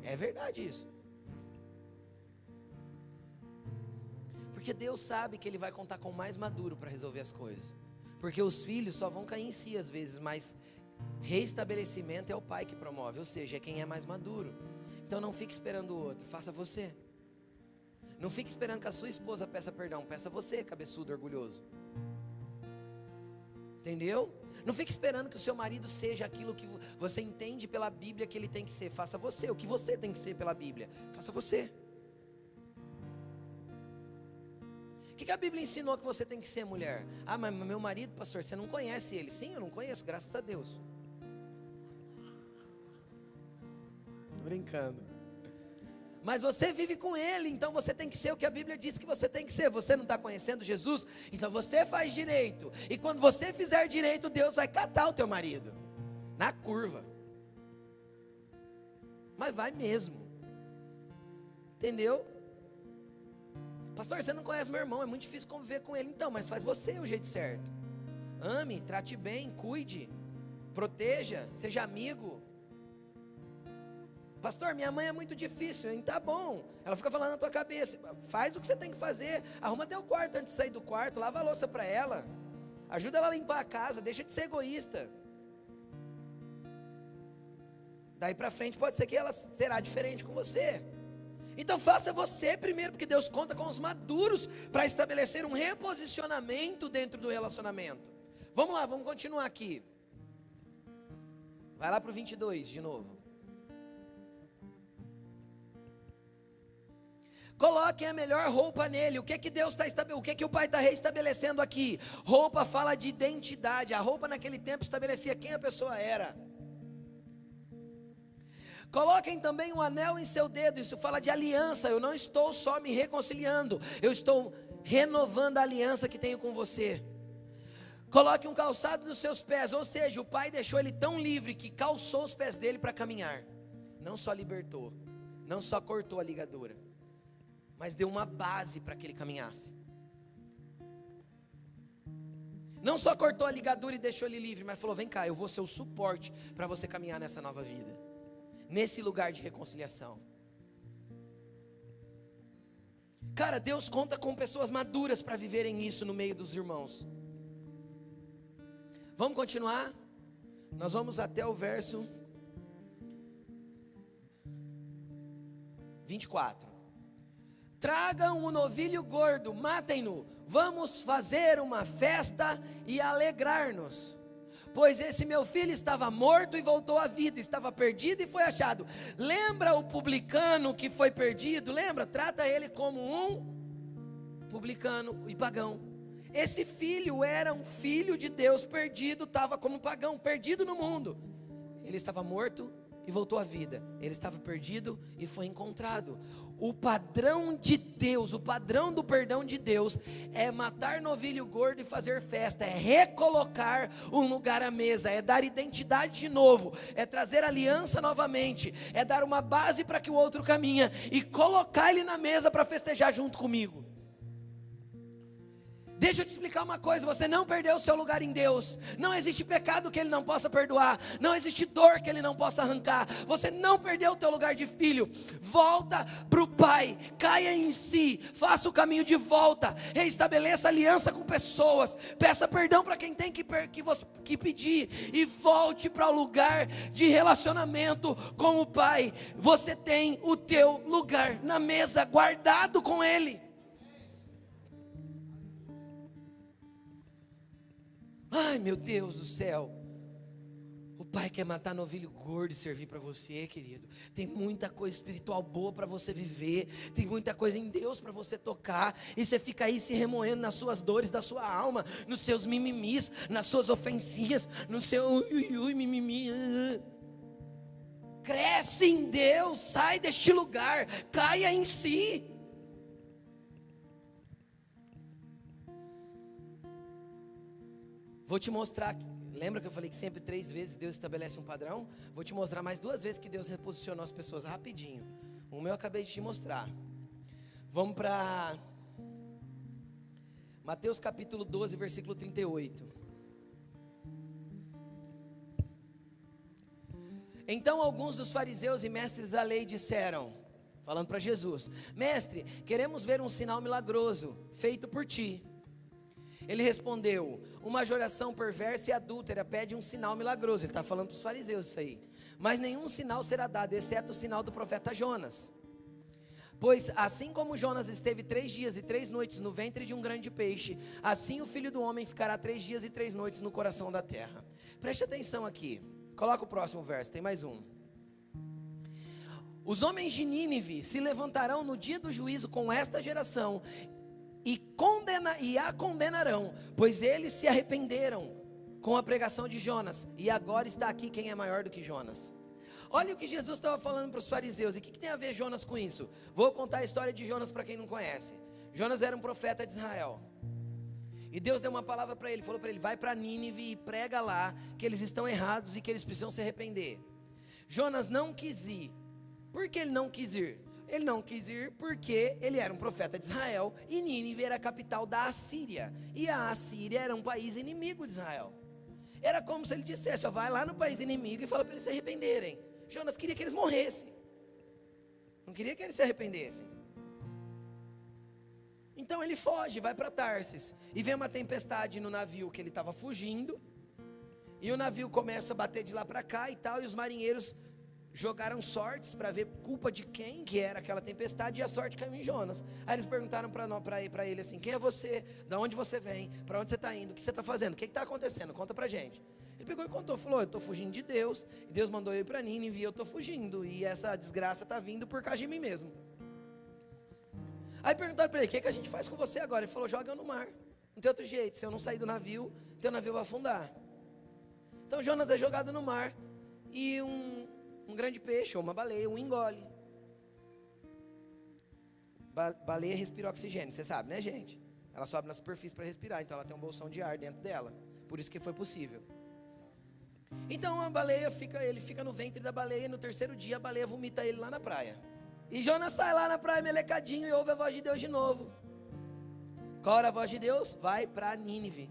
É verdade isso. Porque Deus sabe que Ele vai contar com o mais maduro para resolver as coisas. Porque os filhos só vão cair em si às vezes, mas reestabelecimento é o pai que promove, ou seja, é quem é mais maduro. Então não fique esperando o outro, faça você. Não fique esperando que a sua esposa peça perdão, peça você, cabeçudo, orgulhoso. Entendeu? Não fique esperando que o seu marido seja aquilo que você entende pela Bíblia que ele tem que ser. Faça você, o que você tem que ser pela Bíblia, faça você. O que a Bíblia ensinou que você tem que ser, mulher? Ah, mas meu marido, pastor, você não conhece ele. Sim, eu não conheço, graças a Deus. Tô brincando. Mas você vive com ele, então você tem que ser o que a Bíblia diz que você tem que ser. Você não está conhecendo Jesus? Então você faz direito. E quando você fizer direito, Deus vai catar o teu marido na curva. Mas vai mesmo. Entendeu? Pastor, você não conhece meu irmão, é muito difícil conviver com ele. Então, mas faz você o jeito certo. Ame, trate bem, cuide, proteja, seja amigo. Pastor, minha mãe é muito difícil, hein? Tá bom. Ela fica falando na tua cabeça. Faz o que você tem que fazer. Arruma até o quarto antes de sair do quarto. Lava a louça para ela. Ajuda ela a limpar a casa. Deixa de ser egoísta. Daí para frente pode ser que ela será diferente com você. Então faça você primeiro, porque Deus conta com os maduros para estabelecer um reposicionamento dentro do relacionamento. Vamos lá, vamos continuar aqui. Vai lá para o 22 de novo. Coloquem a melhor roupa nele. O que que Deus está estabelecendo? O que que o Pai está reestabelecendo aqui? Roupa fala de identidade. A roupa naquele tempo estabelecia quem a pessoa era. Coloquem também um anel em seu dedo. Isso fala de aliança. Eu não estou só me reconciliando, eu estou renovando a aliança que tenho com você. Coloque um calçado nos seus pés. Ou seja, o Pai deixou ele tão livre que calçou os pés dele para caminhar. Não só libertou, não só cortou a ligadura, mas deu uma base para que ele caminhasse. Não só cortou a ligadura e deixou ele livre, mas falou: vem cá, eu vou ser o suporte para você caminhar nessa nova vida, nesse lugar de reconciliação. Cara, Deus conta com pessoas maduras para viverem isso no meio dos irmãos. Vamos continuar? Nós vamos até o verso 24. Tragam o novilho gordo, matem-no, vamos fazer uma festa e alegrar-nos. Pois esse meu filho estava morto e voltou à vida, estava perdido e foi achado. Lembra o publicano que foi perdido? Lembra? Trata ele como um publicano e pagão. Esse filho era um filho de Deus perdido, estava como pagão, perdido no mundo. Ele estava morto e voltou à vida. Ele estava perdido e foi encontrado. O padrão de Deus, o padrão do perdão de Deus é matar novilho gordo e fazer festa, é recolocar um lugar à mesa, é dar identidade de novo, é trazer aliança novamente, é dar uma base para que o outro caminha e colocar ele na mesa para festejar junto comigo. Deixa eu te explicar uma coisa, você não perdeu o seu lugar em Deus. Não existe pecado que Ele não possa perdoar. Não existe dor que Ele não possa arrancar. Você não perdeu o teu lugar de filho. Volta para o Pai, caia em si, faça o caminho de volta, reestabeleça aliança com pessoas, peça perdão para quem tem que pedir, e volte para o lugar de relacionamento com o Pai. Você tem o teu lugar na mesa, guardado com Ele. Ai, meu Deus do céu. O Pai quer matar novilho gordo e servir para você, querido. Tem muita coisa espiritual boa para você viver. Tem muita coisa em Deus para você tocar. E você fica aí se remoendo nas suas dores da sua alma, nos seus mimimis, nas suas ofensinhas, no seu mimimi. Cresce em Deus, sai deste lugar, caia em si. Vou te mostrar, lembra que eu falei que sempre 3 vezes Deus estabelece um padrão? Vou te mostrar mais 2 vezes que Deus reposicionou as pessoas rapidinho. Uma eu acabei de te mostrar. Vamos para Mateus capítulo 12, versículo 38. Então alguns dos fariseus e mestres da lei disseram, falando para Jesus: Mestre, queremos ver um sinal milagroso feito por ti. Ele respondeu: uma geração perversa e adúltera pede um sinal milagroso. Ele está falando para os fariseus isso aí. Mas nenhum sinal será dado, exceto o sinal do profeta Jonas. Pois assim como Jonas esteve 3 dias e 3 noites no ventre de um grande peixe, assim o Filho do Homem ficará 3 dias e 3 noites no coração da terra. Preste atenção aqui. Coloca o próximo verso, tem mais um. Os homens de Nínive se levantarão no dia do juízo com esta geração e a condenarão, pois eles se arrependeram com a pregação de Jonas, e agora está aqui quem é maior do que Jonas. Olha o que Jesus estava falando para os fariseus. E o que tem a ver Jonas com isso? Vou contar a história de Jonas para quem não conhece. Jonas era um profeta de Israel, e Deus deu uma palavra para ele, falou para ele: vai para Nínive e prega lá que eles estão errados e que eles precisam se arrepender. Jonas não quis ir. Por que ele não quis ir? Ele não quis ir porque ele era um profeta de Israel, e Nínive era a capital da Assíria, e a Assíria era um país inimigo de Israel. Era como se ele dissesse: ó, vai lá no país inimigo e fala para eles se arrependerem. Jonas queria que eles morressem, não queria que eles se arrependessem. Então ele foge, vai para Tarsis, e vem uma tempestade no navio que ele estava fugindo, e o navio começa a bater de lá para cá e tal, e os marinheiros jogaram sortes para ver culpa de quem que era aquela tempestade, e a sorte caiu em Jonas. Aí eles perguntaram para ele assim: quem é você? Da onde você vem? Para onde você está indo? O que você está fazendo? O que está acontecendo? Conta para gente. Ele pegou e contou, falou: eu estou fugindo de Deus, e Deus mandou eu ir para Nínive, e eu estou fugindo, e essa desgraça está vindo por causa de mim mesmo. Aí perguntaram para ele: o que a gente faz com você agora? Ele falou: joga eu no mar, não tem outro jeito, se eu não sair do navio, teu navio vai afundar. Então Jonas é jogado no mar, e um grande peixe, ou uma baleia, o engole. Baleia respira oxigênio, você sabe, né, gente? Ela sobe na superfície para respirar, então ela tem um bolsão de ar dentro dela. Por isso que foi possível. Então a baleia ele fica no ventre da baleia, e no terceiro dia a baleia vomita ele lá na praia. E Jonas sai lá na praia melecadinho e ouve a voz de Deus de novo. Qual era a voz de Deus? Vai para Nínive.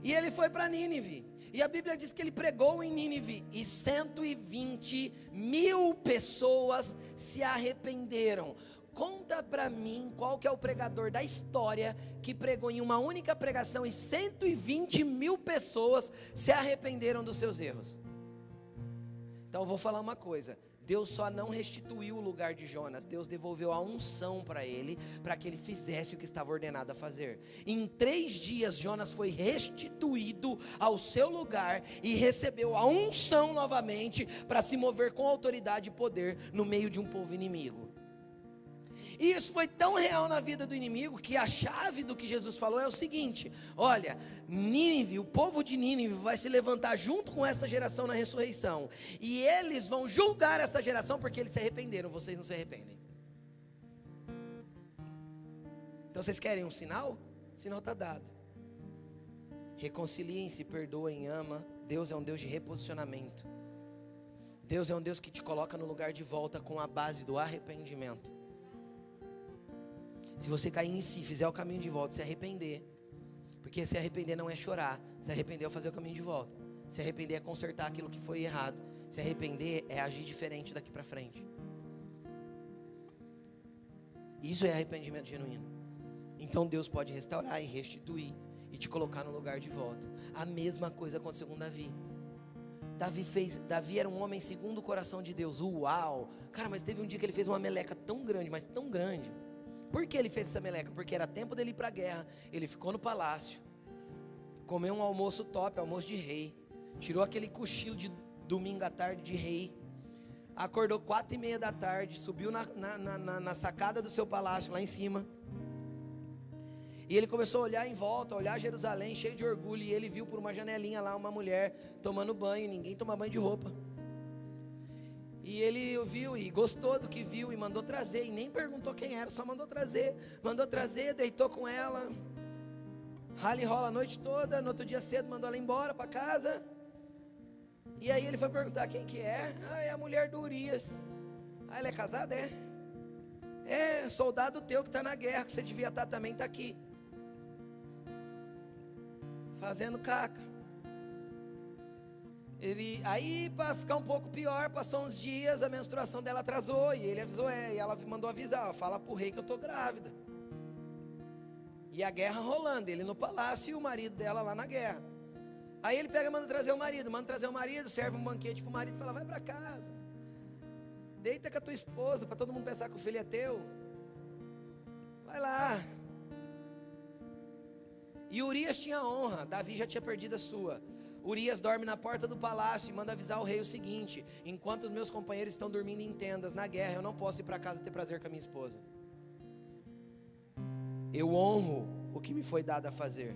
E ele foi para Nínive. E a Bíblia diz que ele pregou em Nínive, e 120.000 pessoas se arrependeram. Conta para mim qual que é o pregador da história que pregou em uma única pregação e 120.000 pessoas se arrependeram dos seus erros. Então eu vou falar uma coisa: Deus só não restituiu o lugar de Jonas, Deus devolveu a unção para ele, para que ele fizesse o que estava ordenado a fazer. Em 3 dias Jonas foi restituído ao seu lugar e recebeu a unção novamente para se mover com autoridade e poder no meio de um povo inimigo. E isso foi tão real na vida do inimigo, que a chave do que Jesus falou é o seguinte: olha, Nínive, o povo de Nínive vai se levantar junto com essa geração na ressurreição, e eles vão julgar essa geração porque eles se arrependeram, vocês não se arrependem. Então vocês querem um sinal? O sinal está dado. Reconciliem-se, perdoem, ama. Deus é um Deus de reposicionamento. Deus é um Deus que te coloca no lugar de volta com a base do arrependimento. Se você cair em si, fizer o caminho de volta, se arrepender, porque se arrepender não é chorar, se arrepender é fazer o caminho de volta, se arrepender é consertar aquilo que foi errado, se arrepender é agir diferente daqui para frente. Isso é arrependimento genuíno. Então Deus pode restaurar e restituir e te colocar no lugar de volta. A mesma coisa aconteceu com Davi. Davi era um homem segundo o coração de Deus. Uau! Cara, mas teve um dia que ele fez uma meleca tão grande, mas tão grande. Por que ele fez essa meleca? Porque era tempo dele ir para a guerra. Ele ficou no palácio, comeu um almoço top, almoço de rei, tirou aquele cochilo de domingo à tarde de rei, acordou 4:30 da tarde, subiu na sacada do seu palácio lá em cima, e ele começou a olhar em volta, a olhar Jerusalém cheio de orgulho, e ele viu por uma janelinha lá uma mulher tomando banho. Ninguém toma banho de roupa. E ele viu e gostou do que viu e mandou trazer, e nem perguntou quem era, só mandou trazer, deitou com ela, rala e rola a noite toda. No outro dia cedo mandou ela embora para casa. E aí ele foi perguntar quem que é. É a mulher do Urias. Ela é casada? É soldado teu que está na guerra, que você devia estar também, está aqui fazendo caca. Aí, para ficar um pouco pior, passou uns dias, a menstruação dela atrasou, e ele avisou, e ela mandou avisar: fala pro rei que eu estou grávida. E a guerra rolando, ele no palácio e o marido dela lá na guerra. Aí ele pega e manda trazer o marido, serve um banquete pro marido e fala: vai para casa, deita com a tua esposa, para todo mundo pensar que o filho é teu, vai lá. E Urias tinha honra, Davi já tinha perdido a sua. Urias dorme na porta do palácio e manda avisar o rei o seguinte: enquanto os meus companheiros estão dormindo em tendas na guerra, eu não posso ir para casa ter prazer com a minha esposa. Eu honro o que me foi dado a fazer.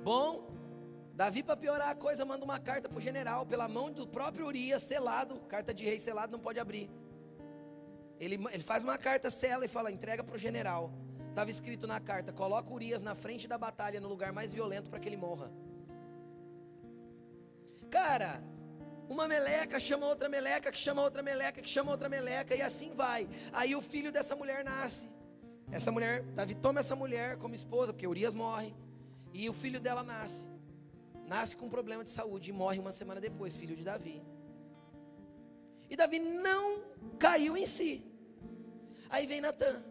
Bom, Davi, para piorar a coisa, manda uma carta para o general, pela mão do próprio Urias, selado. Carta de rei selado não pode abrir. Ele faz uma carta, sela e fala: entrega para o general. Estava escrito na carta: coloca Urias na frente da batalha, no lugar mais violento, para que ele morra. Cara, uma meleca chama outra meleca, que chama outra meleca, que chama outra meleca, e assim vai. Aí o filho dessa mulher nasce. Essa mulher, Davi toma essa mulher como esposa, porque Urias morre, e o filho dela nasce. Nasce com um problema de saúde e morre uma semana depois, filho de Davi. E Davi não caiu em si. Aí vem Natã,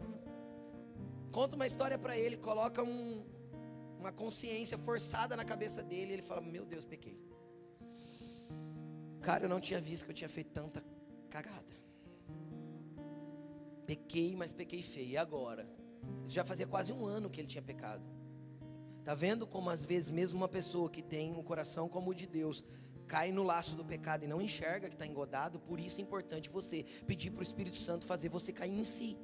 conta uma história para ele, coloca uma consciência forçada na cabeça dele, e ele fala: meu Deus, pequei. Cara, eu não tinha visto que eu tinha feito tanta cagada. Pequei, mas pequei feio. E agora? Isso já fazia quase 1 ano que ele tinha pecado. Tá vendo como às vezes mesmo uma pessoa que tem um coração como o de Deus cai no laço do pecado e não enxerga que está engodado? Por isso é importante você pedir para o Espírito Santo fazer você cair em si.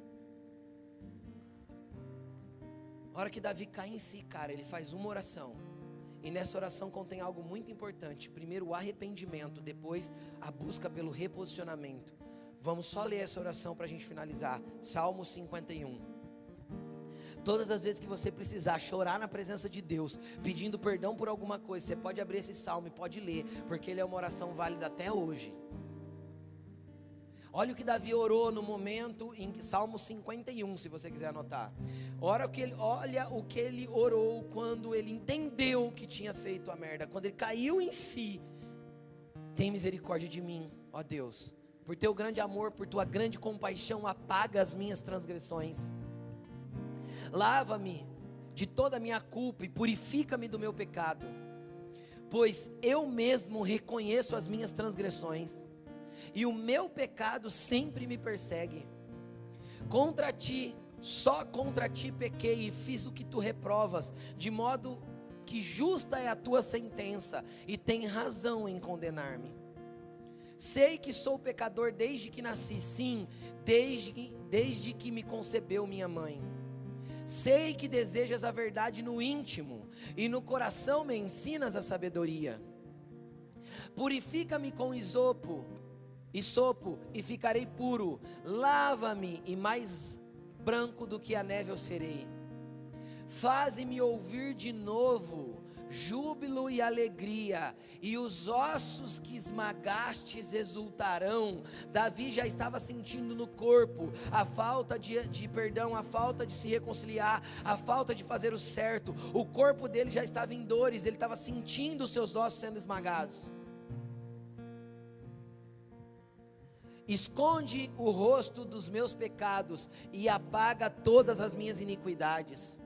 A hora que Davi cai em si, cara, ele faz uma oração. E nessa oração contém algo muito importante. Primeiro o arrependimento, depois a busca pelo reposicionamento. Vamos só ler essa oração para a gente finalizar. Salmo 51. Todas as vezes que você precisar chorar na presença de Deus, pedindo perdão por alguma coisa, você pode abrir esse salmo e pode ler, porque ele é uma oração válida até hoje. Olha o que Davi orou no momento em Salmo 51, se você quiser anotar. Olha o que ele orou quando ele entendeu que tinha feito a merda, quando ele caiu em si. Tem misericórdia de mim, ó Deus, por teu grande amor, por tua grande compaixão, apaga as minhas transgressões. Lava-me de toda a minha culpa e purifica-me do meu pecado, pois eu mesmo reconheço as minhas transgressões, e o meu pecado sempre me persegue. Contra ti, só contra ti pequei e fiz o que tu reprovas, de modo que justa é a tua sentença, e tem razão em condenar-me. Sei que sou pecador desde que nasci, sim, desde que me concebeu minha mãe. Sei que desejas a verdade no íntimo, e no coração me ensinas a sabedoria. Purifica-me com isopo, e ficarei puro. Lava-me, e mais branco do que a neve eu serei. Faze-me ouvir de novo júbilo e alegria, e os ossos que esmagastes exultarão. Davi já estava sentindo no corpo a falta de perdão, a falta de se reconciliar, a falta de fazer o certo. O corpo dele já estava em dores, ele estava sentindo os seus ossos sendo esmagados. Esconde o rosto dos meus pecados e apaga todas as minhas iniquidades.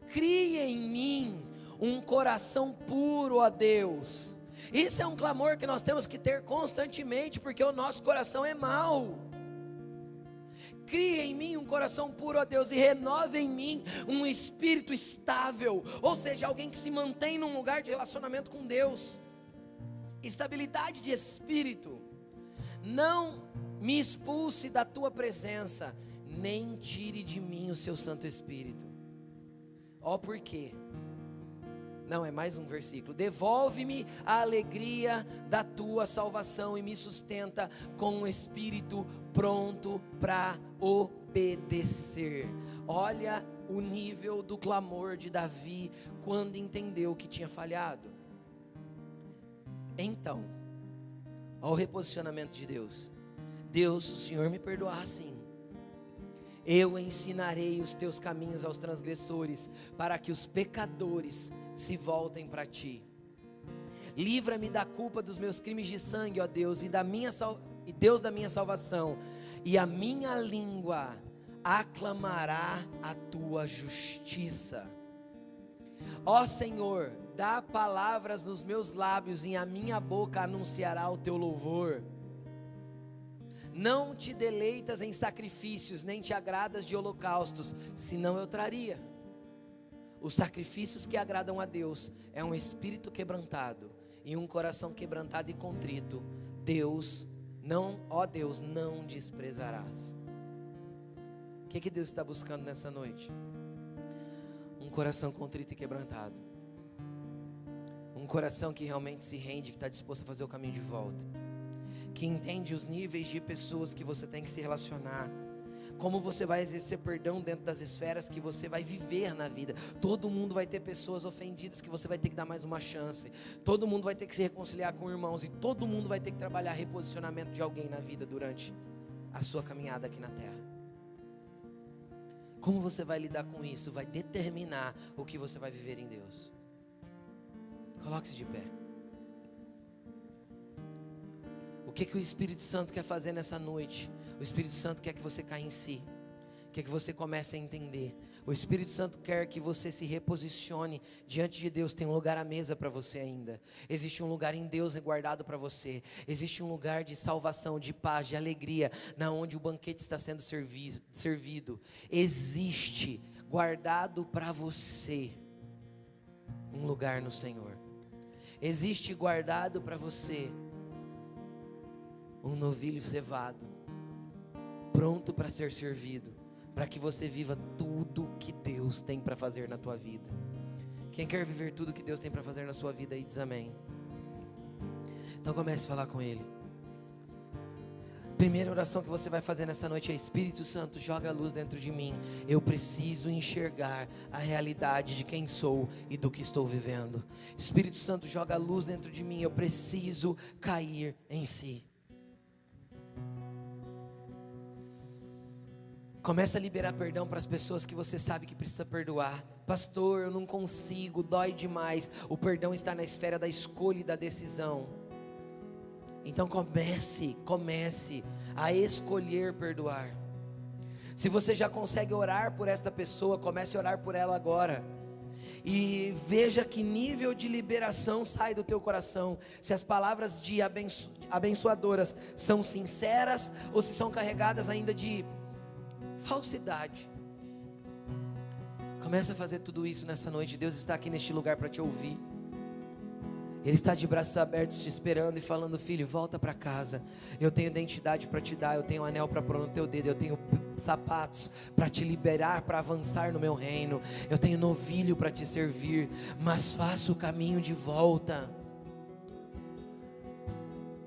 Cria em mim um coração puro, ó Deus. Isso é um clamor que nós temos que ter constantemente, porque o nosso coração é mau. Cria em mim um coração puro, ó Deus, e renova em mim um espírito estável, ou seja, alguém que se mantém num lugar de relacionamento com Deus. Estabilidade de espírito. Não me expulse da tua presença, nem tire de mim o seu Santo Espírito. Ó, por quê? Não, é mais um versículo. Devolve-me a alegria da tua salvação e me sustenta com um espírito pronto para obedecer. Olha o nível do clamor de Davi quando entendeu que tinha falhado. Então, ao reposicionamento de Deus. Deus, o Senhor me perdoar sim. Eu ensinarei os teus caminhos aos transgressores, para que os pecadores se voltem para ti. Livra-me da culpa dos meus crimes de sangue, ó Deus, e Deus da minha salvação, e a minha língua aclamará a tua justiça. Ó Senhor, dá palavras nos meus lábios, e a minha boca anunciará o teu louvor. Não te deleitas em sacrifícios, nem te agradas de holocaustos, senão eu traria. Os sacrifícios que agradam a Deus é um espírito quebrantado e um coração quebrantado e contrito. Ó Deus, não desprezarás. O que Deus está buscando nessa noite? Um coração contrito e quebrantado. Um coração que realmente se rende, que está disposto a fazer o caminho de volta. Que entende os níveis de pessoas que você tem que se relacionar. Como você vai exercer perdão dentro das esferas que você vai viver na vida. Todo mundo vai ter pessoas ofendidas que você vai ter que dar mais uma chance. Todo mundo vai ter que se reconciliar com irmãos. E todo mundo vai ter que trabalhar reposicionamento de alguém na vida durante a sua caminhada aqui na terra. Como você vai lidar com isso vai determinar o que você vai viver em Deus. Coloque-se de pé. O que o Espírito Santo quer fazer nessa noite? O Espírito Santo quer que você caia em si, quer que você comece a entender. O Espírito Santo quer que você se reposicione diante de Deus. Tem um lugar à mesa para você ainda. Existe um lugar em Deus guardado para você. Existe um lugar de salvação, de paz, de alegria, na onde o banquete está sendo servido. Existe guardado para você um lugar no Senhor. Existe guardado para você um novilho cevado, pronto para ser servido, para que você viva tudo que Deus tem para fazer na tua vida. Quem quer viver tudo que Deus tem para fazer na sua vida aí, diz amém. Então comece a falar com Ele. Primeira oração que você vai fazer nessa noite é: Espírito Santo, joga a luz dentro de mim. Eu preciso enxergar a realidade de quem sou e do que estou vivendo. Espírito Santo, joga a luz dentro de mim. Eu preciso cair em si. Começa a liberar perdão para as pessoas que você sabe que precisa perdoar. Pastor, eu não consigo, dói demais. O perdão está na esfera da escolha e da decisão. Então comece a escolher perdoar. Se você já consegue orar por esta pessoa, comece a orar por ela agora. E veja que nível de liberação sai do teu coração. Se as palavras de abençoadoras são sinceras ou se são carregadas ainda de falsidade. Começa a fazer tudo isso nessa noite. Deus está aqui neste lugar para te ouvir. Ele está de braços abertos te esperando e falando: filho, volta para casa. Eu tenho identidade para te dar. Eu tenho um anel para pôr no teu dedo. Eu tenho sapatos para te liberar, para avançar no meu reino. Eu tenho novilho para te servir. Mas faça o caminho de volta.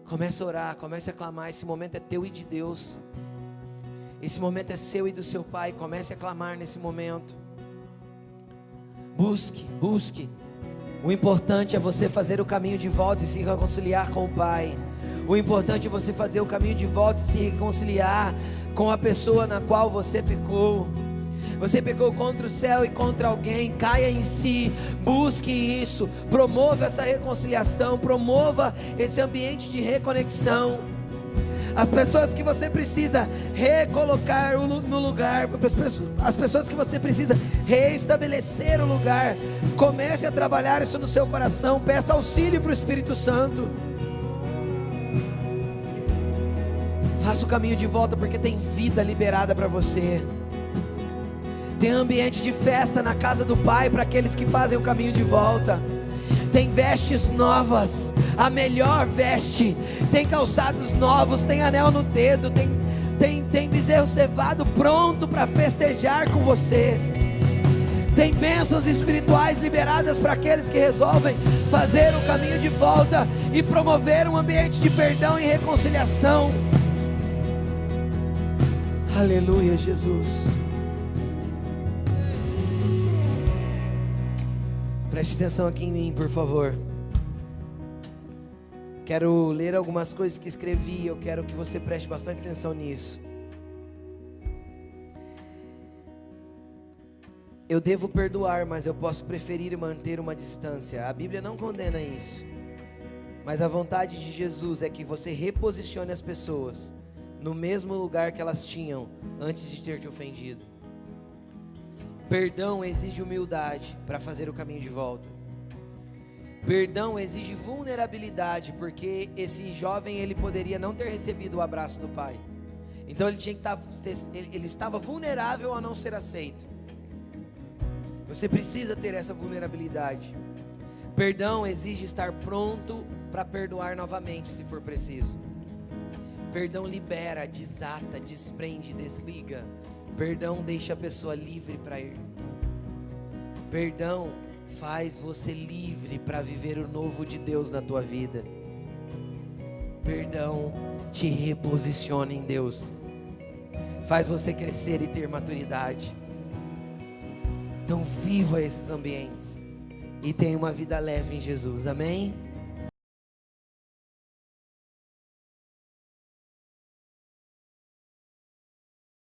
Comece a orar, comece a clamar. Esse momento é teu e de Deus. Esse momento é seu e do seu Pai. Comece a clamar nesse momento. Busque. O importante é você fazer o caminho de volta e se reconciliar com o Pai. O importante é você fazer o caminho de volta e se reconciliar com a pessoa na qual você pecou. Você pecou contra o céu e contra alguém. Caia em si, busque isso. Promova essa reconciliação. Promova esse ambiente de reconexão. As pessoas que você precisa recolocar no lugar, as pessoas que você precisa reestabelecer o lugar, comece a trabalhar isso no seu coração. Peça auxílio para o Espírito Santo. Faça o caminho de volta, porque tem vida liberada para você. Tem ambiente de festa na casa do Pai para aqueles que fazem o caminho de volta. Tem vestes novas, a melhor veste. Tem calçados novos, tem anel no dedo, tem bezerro cevado pronto para festejar com você. Tem bênçãos espirituais liberadas para aqueles que resolvem fazer o caminho de volta e promover um ambiente de perdão e reconciliação. Aleluia, Jesus. Preste atenção aqui em mim, por favor. Quero ler algumas coisas que escrevi. Eu quero que você preste bastante atenção nisso. Eu devo perdoar, mas eu posso preferir manter uma distância. A Bíblia não condena isso. Mas a vontade de Jesus é que você reposicione as pessoas no mesmo lugar que elas tinham antes de ter te ofendido. Perdão exige humildade para fazer o caminho de volta. Perdão exige vulnerabilidade, porque esse jovem ele poderia não ter recebido o abraço do pai. Então ele estava vulnerável a não ser aceito. Você precisa ter essa vulnerabilidade. Perdão exige estar pronto para perdoar novamente, se for preciso. Perdão libera, desata, desprende, desliga. Perdão deixa a pessoa livre para ir. Perdão faz você livre para viver o novo de Deus na tua vida. Perdão te reposiciona em Deus. Faz você crescer e ter maturidade. Então viva esses ambientes e tenha uma vida leve em Jesus, amém?